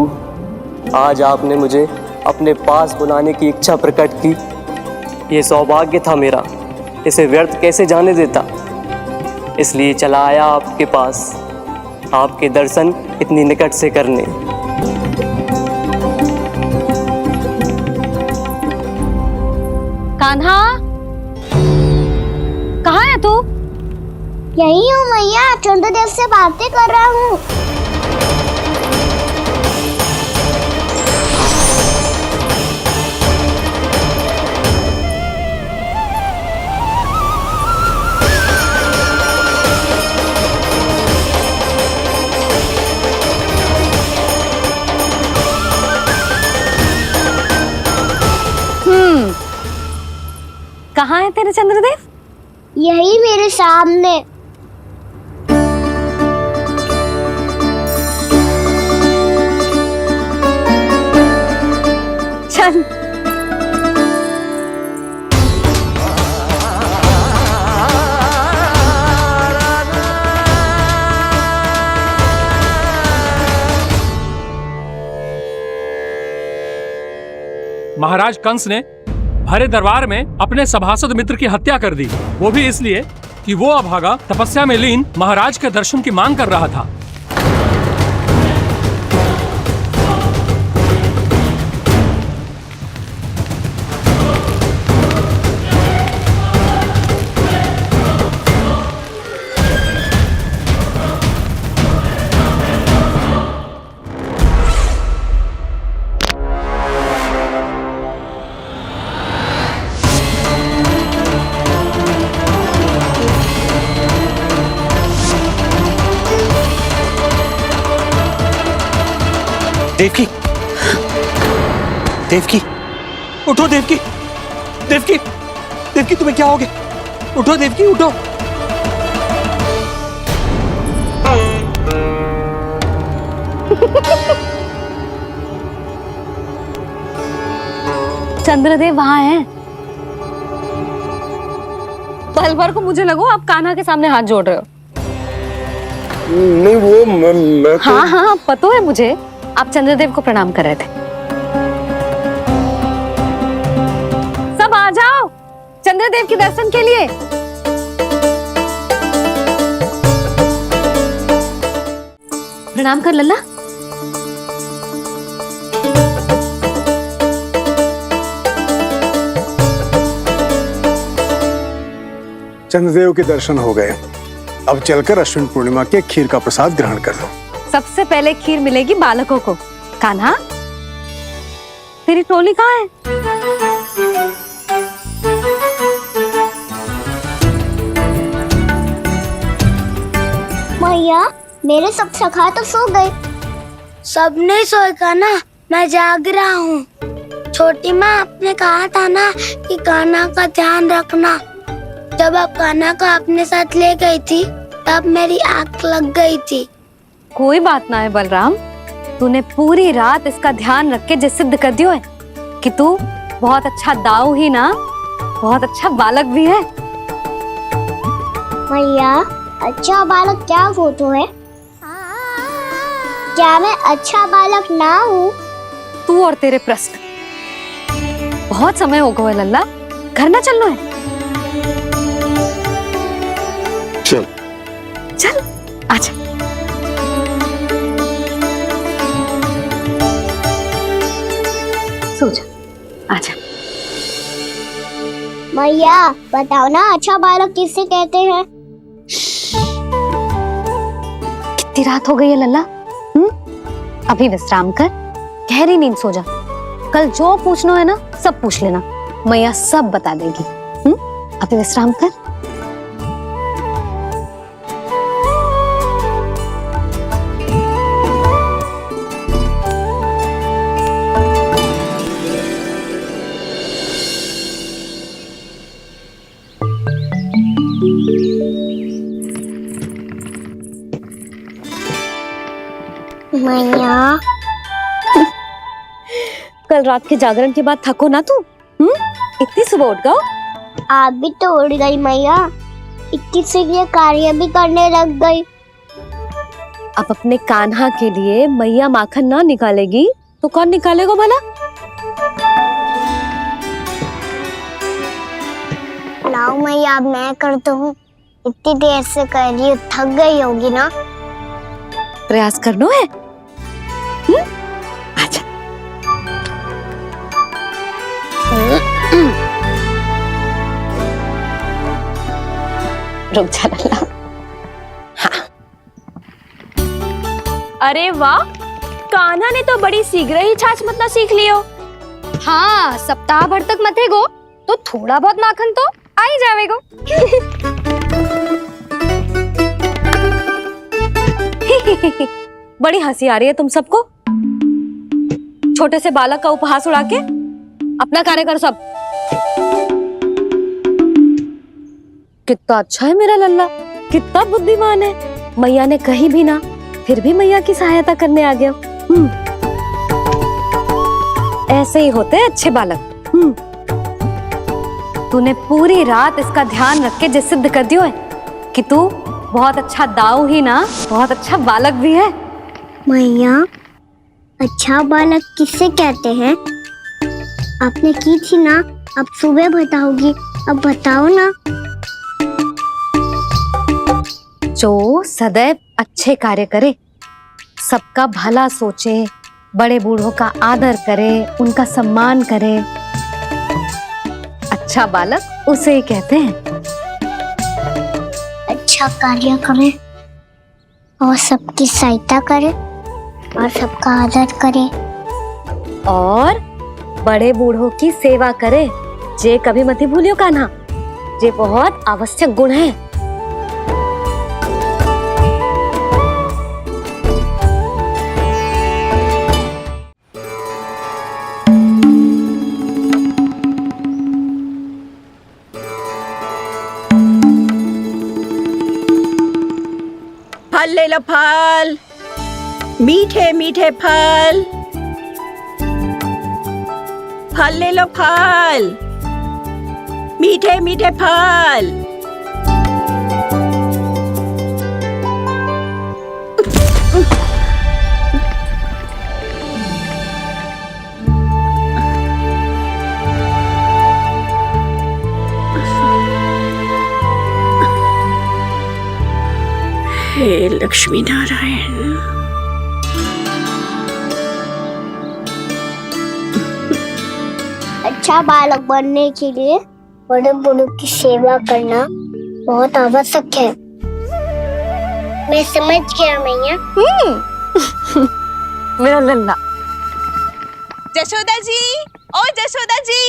P: आज आपने मुझे अपने पास बुलाने की इच्छा प्रकट की। ये सौभाग्य था मेरा, इसे व्यर्थ कैसे जाने देता। इसलिए चला आया आपके पास, आपके दर्शन इतनी निकट से करने।
C: कान्हा, कहाँ है तू?
D: यही हूँ मैया, चंद्रदेव से बातें कर रहा हूँ।
C: कहाँ है तेरे चंद्रदेव?
D: यही मेरे सामने।
C: चल।
K: महाराज कंस ने भरे दरबार में अपने सभासद मित्र की हत्या कर दी, वो भी इसलिए कि वो अभागा तपस्या में लीन महाराज के दर्शन की मांग कर रहा था।
Q: देवकी, देवकी, उठो देवकी, देवकी, देवकी तुम्हें क्या हो गया? उठो देवकी, उठो।
C: चंद्रदेव वहां हैं। पल भर को मुझे लगो आप कान्हा के सामने हाथ जोड़ रहे हो।
M: नहीं वो मैं तो...
C: हाँ हाँ पता है मुझे, आप चंद्रदेव को प्रणाम कर रहे थे। सब आ जाओ चंद्रदेव के दर्शन के लिए। प्रणाम कर लल्ला।
N: चंद्रदेव के दर्शन हो गए, अब चलकर अश्विन पूर्णिमा के खीर का प्रसाद ग्रहण कर लो।
C: सबसे पहले खीर मिलेगी बालकों को। कान्हा, तेरी टोली कहाँ है?
D: मैया, मेरे सब सखा तो सो गए। सब नहीं सोएगा ना, मैं जाग रहा हूँ। छोटी माँ, आपने कहा था ना कि कान्हा का ध्यान रखना। जब आप कान्हा को अपने साथ ले गई थी तब मेरी आंख लग गई थी।
C: कोई बात ना है बलराम, तूने पूरी रात इसका ध्यान रख के जो सिद्ध कर दियो है कि तू बहुत अच्छा दाऊ ही ना, बहुत अच्छा बालक भी है।
D: मैया, अच्छा बालक क्या फोटो है? क्या मैं अच्छा बालक ना हूँ?
C: तू और तेरे प्रश्न। बहुत समय हो गया लल्ला, घर ना चलना है?
M: चल
C: चल आजा। सो जा, आजा।
D: मैया, बताओ ना अच्छा बालक किसे कहते हैं?
C: कितनी रात हो गई है लल्ला? अभी विश्राम कर, गहरी नींद सो जा। कल जो पूछना है ना सब पूछ लेना, मैया सब बता देगी। अभी विश्राम कर।
D: मैया,
C: कल रात के जागरण के बाद थको ना तू? इतनी सुबह उठ गओ?
D: आप भी तो उड़ गई मैया, इतनी से लिए कार्य भी करने लग गई।
C: अब अपने कान्हा के लिए मैया माखन ना निकालेगी तो कौन निकालेगा भला?
D: लाओ मैया, अब मैं करता हूँ। इतनी देर से कर रही हूँ, थक गई होगी ना?
C: प्रयास करना है। आजा। रुक जा लल्ला। हाँ।
L: अरे वाह, कान्हा ने तो बड़ी शीघ्र ही छाछ मतना सीख लियो।
C: हाँ, सप्ताह भर तक मते गो तो थोड़ा बहुत माखन तो आ ही जावेगो। बड़ी हंसी आ रही है तुम सबको। छोटे से बालक का उपहास उड़ा के अपना कार्य कर सब। कितना अच्छा है मेरा लल्ला, कितना बुद्धिमान है। मैया ने कही भी ना, फिर भी मैया की सहायता करने आ गया। ऐसे ही होते हैं अच्छे बालक। तूने पूरी रात इसका ध्यान रख के जो सिद्ध कर दियो है कि तू बहुत अच्छा दाऊ ही ना, बहुत अच्छा बालक भी है।
D: मैया, अच्छा बालक किसे कहते हैं? आपने की थी ना, अब सुबह बताओगी, अब बताओ ना।
C: जो सदैव अच्छे कार्य करे, सबका भला सोचे, बड़े बूढ़ों का आदर करे, उनका सम्मान करे, अच्छा बालक उसे ही कहते हैं।
D: अच्छा कार्य करे और सबकी सहायता करे और सबका आदर करे
C: और बड़े बूढ़ों की सेवा करे। जे कभी मत भूलियो कान्हा, जे बहुत आवश्यक गुण है।
R: लो फल, मीठे मीठे फल। फल ले लो फल, मीठे मीठे फल। हे लक्ष्मी नारायण।
D: अच्छा बालक बनने के लिए बड़े बड़ों की सेवा करना बहुत आवश्यक है। मैं समझ गया मैया।
C: मेरा लल्ला।
A: जशोदा जी, ओ जशोदा जी,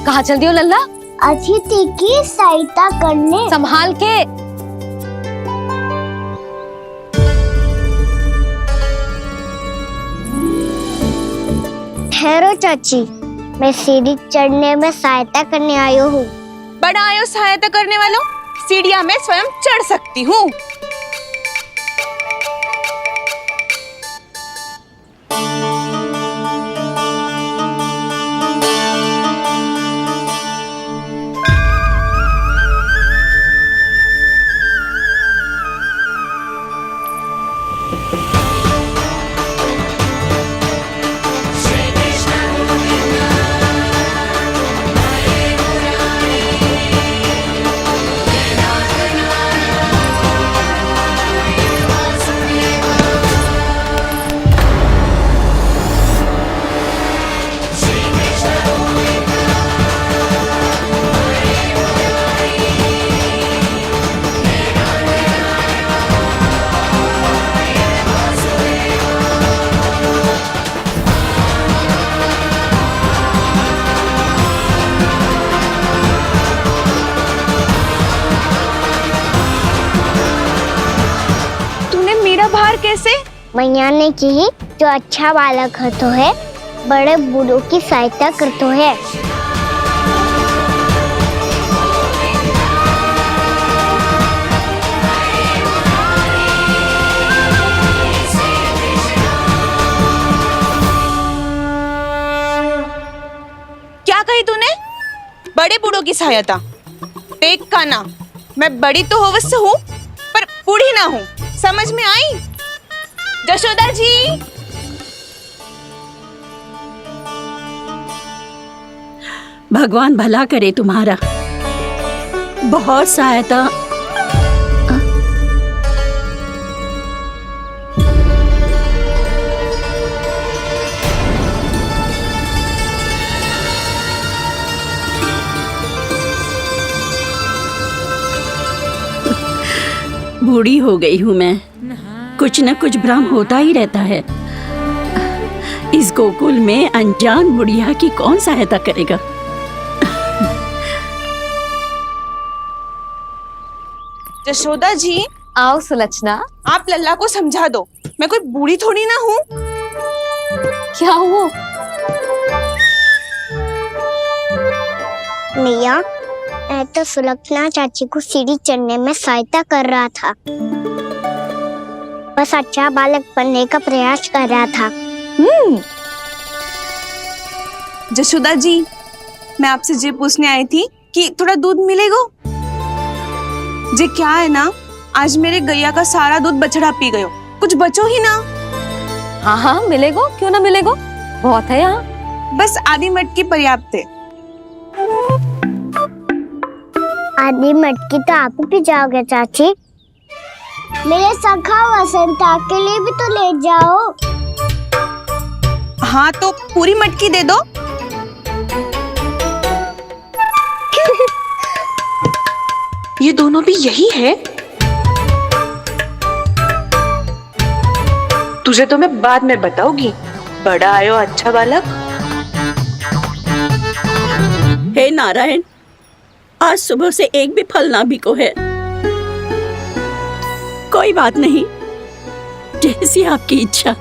C: कहाँ चल दियो लल्ला?
D: अतिथि की सहायता करने।
C: संभाल के।
D: ठहरो चाची, मैं सीढ़ी चढ़ने में सहायता करने आई हूँ।
A: बड़ा आयो सहायता करने वालों, सीढ़ियाँ मैं स्वयं चढ़ सकती हूँ। कैसे?
D: मैया ने की जो अच्छा बालक है तो है बड़े बूढ़ों की सहायता करते है।
A: क्या कही तूने? बड़े बूढ़ों की सहायता? देख काना, मैं बड़ी तो अवश्य हूँ पर बूढ़ी ना हूँ, समझ में आई? जशोदा जी,
R: भगवान भला करे तुम्हारा। बहुत सहायता। बूढ़ी हो गई हूँ मैं, कुछ न कुछ भ्रम होता ही रहता है। इस गोकुल में अनजान बुढ़िया की कौन सहायता करेगा?
A: जशोदा जी,
C: आओ सुलक्षणा।
A: आप लल्ला को समझा दो, मैं कोई बूढ़ी थोड़ी ना हूँ।
C: क्या हुआ?
D: मैया, मैं तो सुलक्षणा चाची को सीढ़ी चढ़ने में सहायता कर रहा था, बस अच्छा बालक बनने का प्रयास कर रहा था।
A: जशोदा जी, मैं आपसे ये पूछने आई थी कि थोड़ा दूध मिलेगा? जे क्या है ना, आज मेरे गैया का सारा दूध बछड़ा पी गयो, कुछ बचो ही ना।
C: हाँ हाँ मिलेगो, क्यों ना मिलेगो, बहुत है यहाँ।
A: बस आधी मटकी पर्याप्त है।
D: आधी मटकी तो आप ही पी जाओगे चाची, मेरे सखा वसंता के लिए भी तो ले जाओ।
A: हाँ तो पूरी मटकी दे दो।
O: ये दोनों भी यही है? तुझे तो मैं बाद में बताऊंगी। बड़ा आयो अच्छा बालक।
R: हे नारायण, आज सुबह से एक भी फल ना बिको है। कोई बात नहीं, जैसी आपकी इच्छा,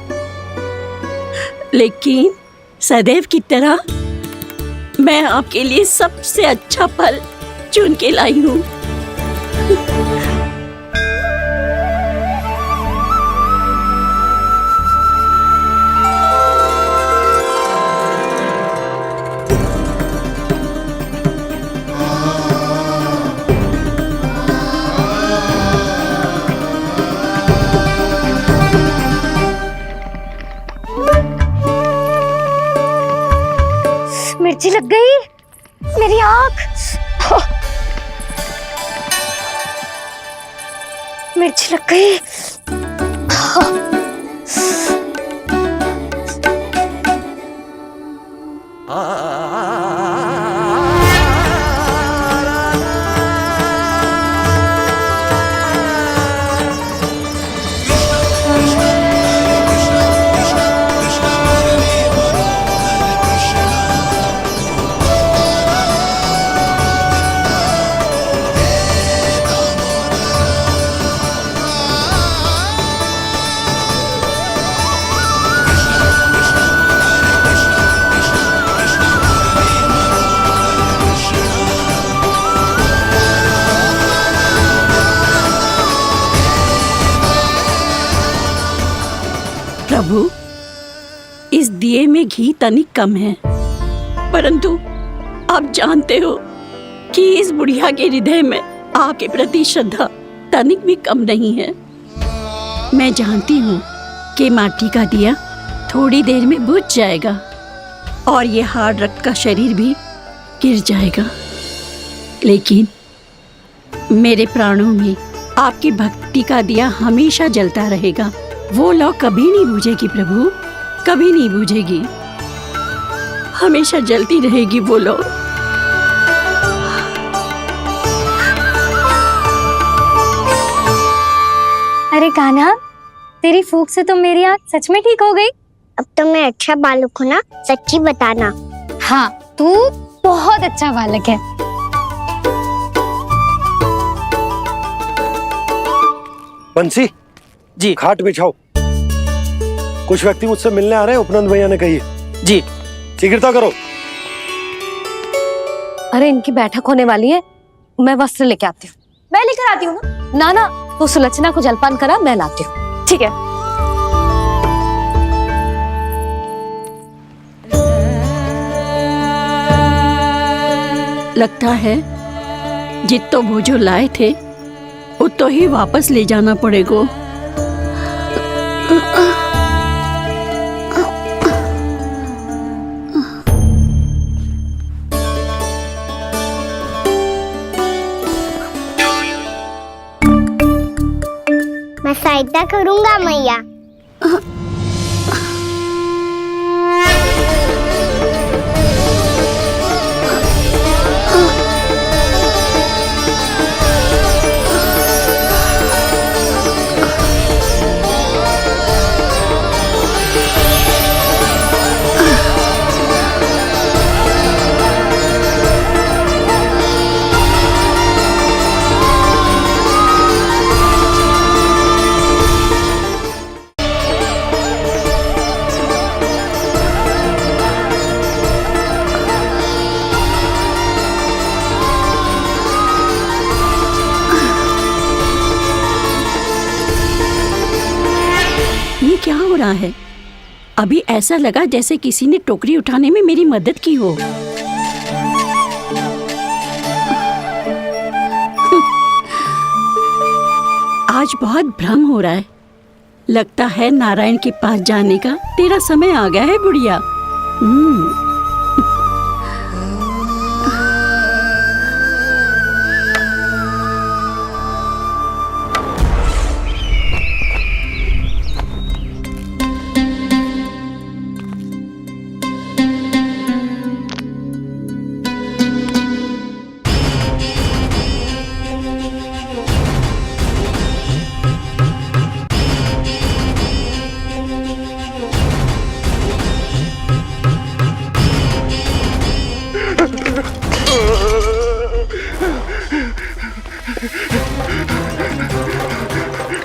R: लेकिन सदैव की तरह मैं आपके लिए सबसे अच्छा फल चुन के लाई हूँ।
C: मिर्ची लग गई, मेरी आंख। मिर्ची लग गई।
R: प्रभु, इस दिए में घी तनिक कम है, परंतु आप जानते हो कि इस बुढ़िया के हृदय में आपके प्रति श्रद्धा तनिक भी कम नहीं है। मैं जानती हूँ कि माटी का दिया थोड़ी देर में बुझ जाएगा और ये हार्ड रक्त का शरीर भी गिर जाएगा, लेकिन मेरे प्राणों में आपकी भक्ति का दिया हमेशा जलता रहेगा। वो लौ कभी नहीं बुझेगी प्रभु, कभी नहीं बुझेगी, हमेशा जलती रहेगी वो लौ।
C: अरे कान्हा, तेरी फूंक से तो मेरी आंख सच में ठीक हो गई।
D: अब तो मैं अच्छा बालक हूँ ना, सच्ची बताना।
C: हाँ, तू बहुत अच्छा बालक है।
F: बंसी
Q: जी,
F: खाट बिछाओ। कुछ व्यक्ति मुझसे मिलने आ रहे हैं, उपनंद भैया ने कही
Q: जी।
F: शीघ्रता करो।
C: अरे इनकी बैठक होने वाली है, मैं वस्त्र लेके आती हूँ। मैं लेकर आती हूँ ना। ना तो सुलक्षणा को जलपान करा, मैं लाती हूँ। ठीक है।
R: लगता है जितो भोजो लाए थे उतो ही वापस ले जाना पड़ेगा।
D: मैं सहायता करूंगा मैया।
R: क्या हो रहा है? अभी ऐसा लगा जैसे किसी ने टोकरी उठाने में मेरी मदद की हो। आज बहुत भ्रम हो रहा है। लगता है नारायण के पास जाने का तेरा समय आ गया है बुढ़िया।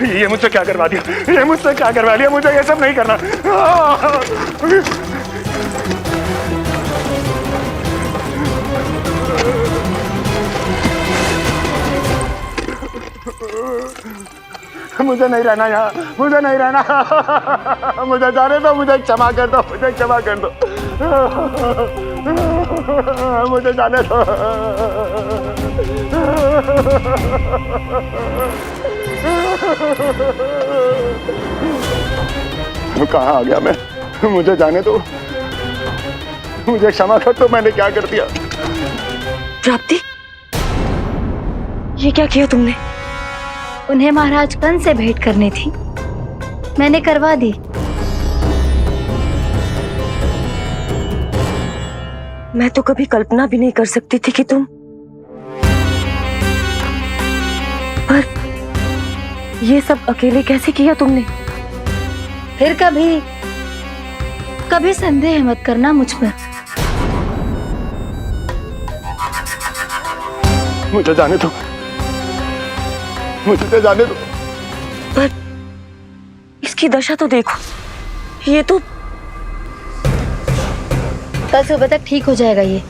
M: ये मुझसे क्या करवा दिया, ये मुझसे क्या करवा लिया, मुझे ये सब नहीं करना। मुझे नहीं रहना यहाँ, मुझे नहीं रहना, मुझे जाने दो, मुझे क्षमा कर दो, मुझे क्षमा कर दो, मुझे जाने दो। कहाँ आ गया मैं, मुझे जाने दो, मुझे क्षमा कर दो, मैंने क्या कर दिया।
B: प्राप्ति, ये क्या किया तुमने?
E: उन्हें महाराज कंस से भेंट करनी थी, मैंने करवा दी।
B: मैं तो कभी कल्पना भी नहीं कर सकती थी कि तुम, पर ये सब अकेले कैसे किया तुमने?
E: फिर कभी संदेह मत करना मुझ पर।
M: मुझे जाने दो, मुझे जाने दो।
B: पर इसकी दशा तो देखो, ये तो
E: कल सुबह तक ठीक हो जाएगा ये।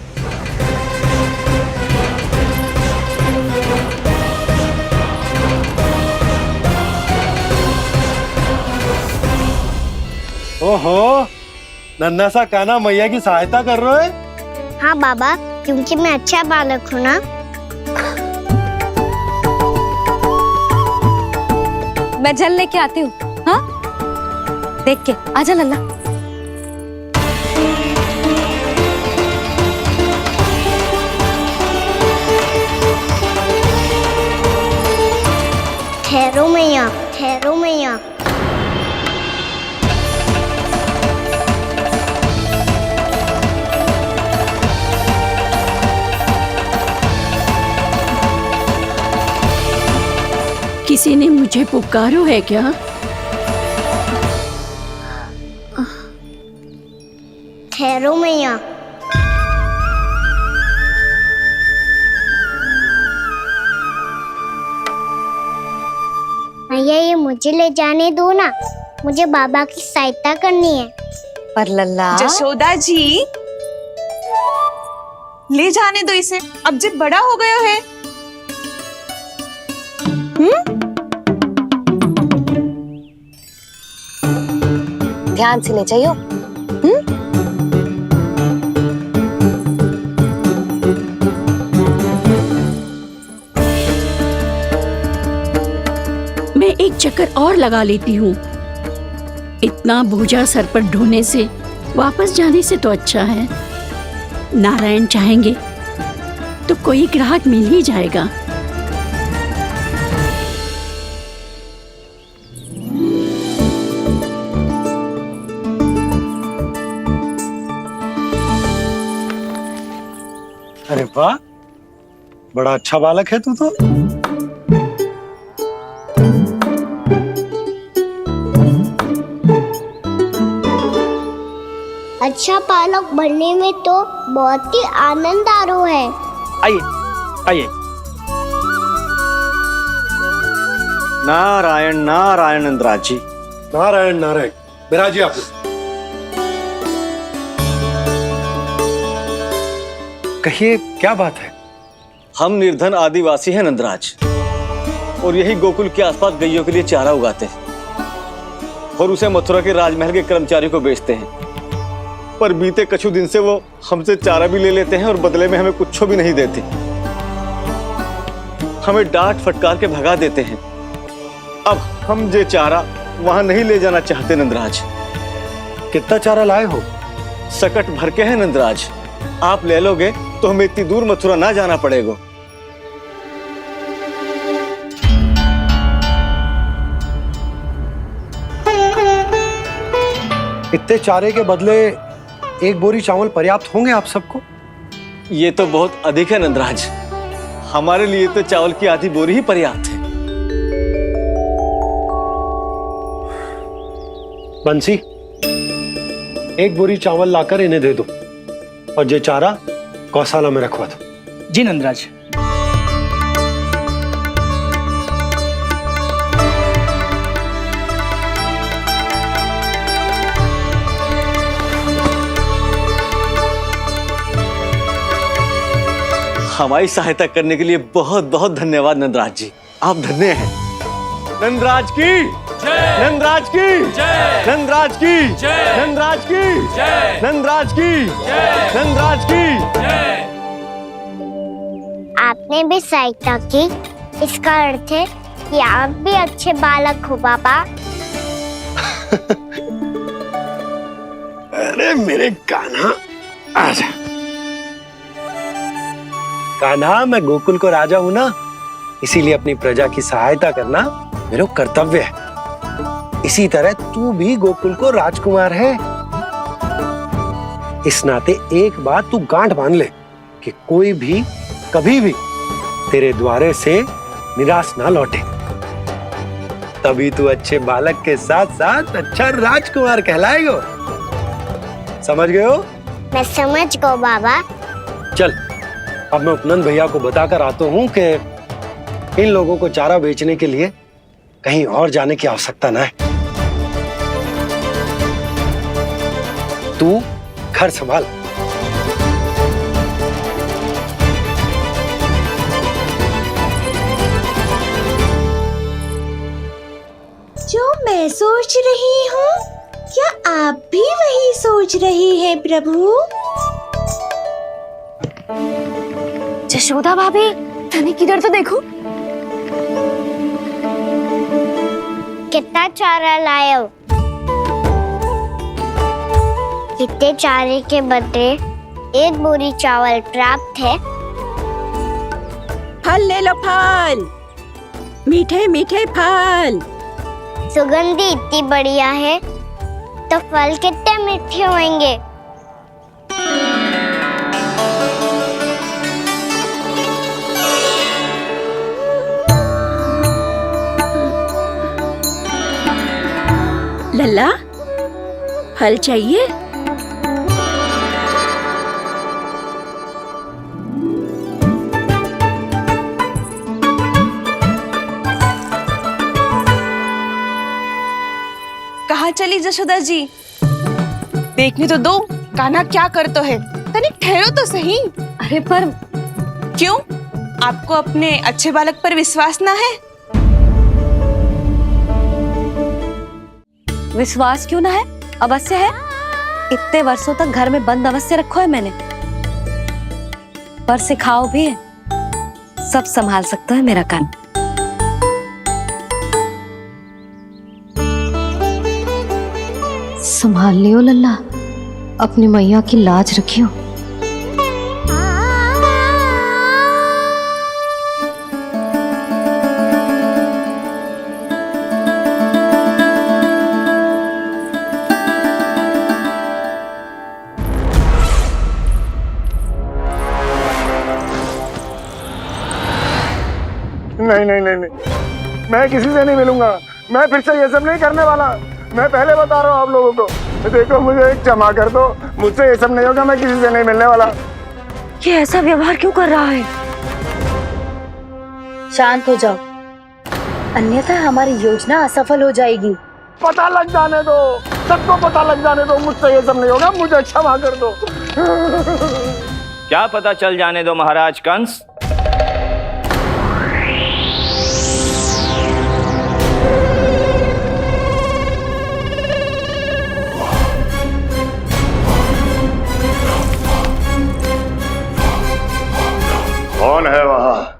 F: ओहो, नन्हा सा कान्हा मैया की सहायता कर रहे हो?
D: हाँ बाबा, क्योंकि मैं अच्छा बालक हूँ ना।
C: मैं जल लेके आती हूँ। हाँ, देख के आजा लल्ला।
D: ठहरो मैया, ठहरो मैया।
R: किसी ने मुझे पुकारो है क्या?
D: ठहरो मैया। मैया, ये मुझे ले जाने दो ना, मुझे बाबा की सहायता करनी है।
C: पर लल्ला,
S: जशोदा जी, ले जाने दो इसे, अब जब बड़ा हो गया है।
C: ध्यान से ले जाइयो।
R: मैं एक चक्कर और लगा लेती हूँ। इतना बोझा सर पर ढोने से वापस जाने से तो अच्छा है। नारायण चाहेंगे तो कोई ग्राहक मिल ही जाएगा।
F: अरे वाह, बड़ा अच्छा बालक है तू तो।
D: अच्छा बालक बनने में तो बहुत ही आनंद आ रहा है।
Q: आइए आइए। नारायण नारायण नंदराज जी।
F: नारायण नारायण। बिराजिए आप। कहिए, क्या बात है?
Q: हम निर्धन आदिवासी हैं नंदराज, और यही गोकुल के आसपास गैयों के लिए चारा उगाते हैं और उसे मथुरा के राजमहल के कर्मचारियों को बेचते हैं। पर बीते कुछ दिन से वो हमसे चारा भी ले लेते हैं और बदले में हमें कुछ भी नहीं देते। हमें डांट फटकार के भगा देते हैं। अब हम ये चारा वहां नहीं ले जाना चाहते नंदराज।
F: कितना चारा लाए हो?
Q: सकट भर के है नंदराज। आप ले लोगे तो हमें इतनी दूर मथुरा ना जाना पड़ेगा।
F: इतने चारे के बदले एक बोरी चावल पर्याप्त होंगे आप सबको?
Q: ये तो बहुत अधिक है नंदराज। हमारे लिए तो चावल की आधी बोरी ही पर्याप्त है।
F: बंसी, एक बोरी चावल लाकर इन्हें दे दो और ये चारा गौशाला में रखवा दो।
Q: जी नंदराज। हमारी सहायता करने के लिए बहुत बहुत धन्यवाद नंदराज जी। आप धन्य हैं। नंदराज की जय, नंदराज की जय, नंदराज की जय, नंदराज की जय, नंदराज की जय, नंदराज की जय।
D: आपने भी सहायता की, इसका अर्थ है कि आप भी अच्छे बालक हो बाबा।
F: अरे मेरे कान्हा, आजा। कान्हा, मैं गोकुल को राजा हूं ना, इसीलिए अपनी प्रजा की सहायता करना मेरा कर्तव्य है। इसी तरह तू भी गोकुल को राजकुमार है। इस नाते एक बात तू गांठ बांध ले कि कोई भी कभी भी तेरे द्वारे से निराश ना लौटे। तभी तू अच्छे बालक के साथ साथ अच्छा राजकुमार कहलाएगा। समझ गए हो?
D: मैं समझ गया बाबा।
F: चल, अब मैं उपनंद भैया को बताकर आता हूँ कि इन लोगों को चारा बेचने के लिए कहीं और जाने की आवश्यकता ना है। तू घर संभाल।
T: जो मैं सोच रही हूँ, क्या आप भी वही सोच रही हैं प्रभु?
C: जशोदा भाभी, तनिक इधर तो देखो।
D: कितना चारा लाए हो? कितने चारे के बदले 1 बोरी चावल प्राप्त है।
R: फल ले लो, फल, मीठे मीठे फल।
D: सुगंधी इतनी बढ़िया है तो फल कितने मीठे होंगे।
R: लल्ला, फल चाहिए?
S: कहाँ चली जशोदा जी? देखने तो दो कान्हा क्या करते है। तनिक ठहरो तो सही।
C: अरे पर
S: क्यों? आपको अपने अच्छे बालक पर विश्वास ना है?
C: विश्वास क्यों ना है? अवश्य है। इतने वर्षों तक घर में बंद अवश्य रखो है मैंने, पर सिखाओ भी है। सब संभाल सकता है मेरा कान। संभाल लियो लल्ला, अपनी मैया की लाज रखियो।
N: नहीं नहीं नहीं नहीं, मैं किसी से नहीं मिलूंगा। मैं फिर से ये सब नहीं करने वाला। मैं पहले बता रहा हूँ आप लोगों को। देखो, मुझे एक क्षमा कर दो, मुझसे ये सब नहीं होगा। मैं किसी से नहीं मिलने वाला।
B: ये ऐसा व्यवहार क्यों कर रहा है?
E: शांत हो जाओ, अन्यथा हमारी योजना असफल हो जाएगी।
N: पता लग जाने दो, सबको पता लग जाने दो। मुझसे ये सब नहीं होगा, मुझे क्षमा कर दो।
U: क्या पता चल जाने दो महाराज कंस?
M: कौन है वहां?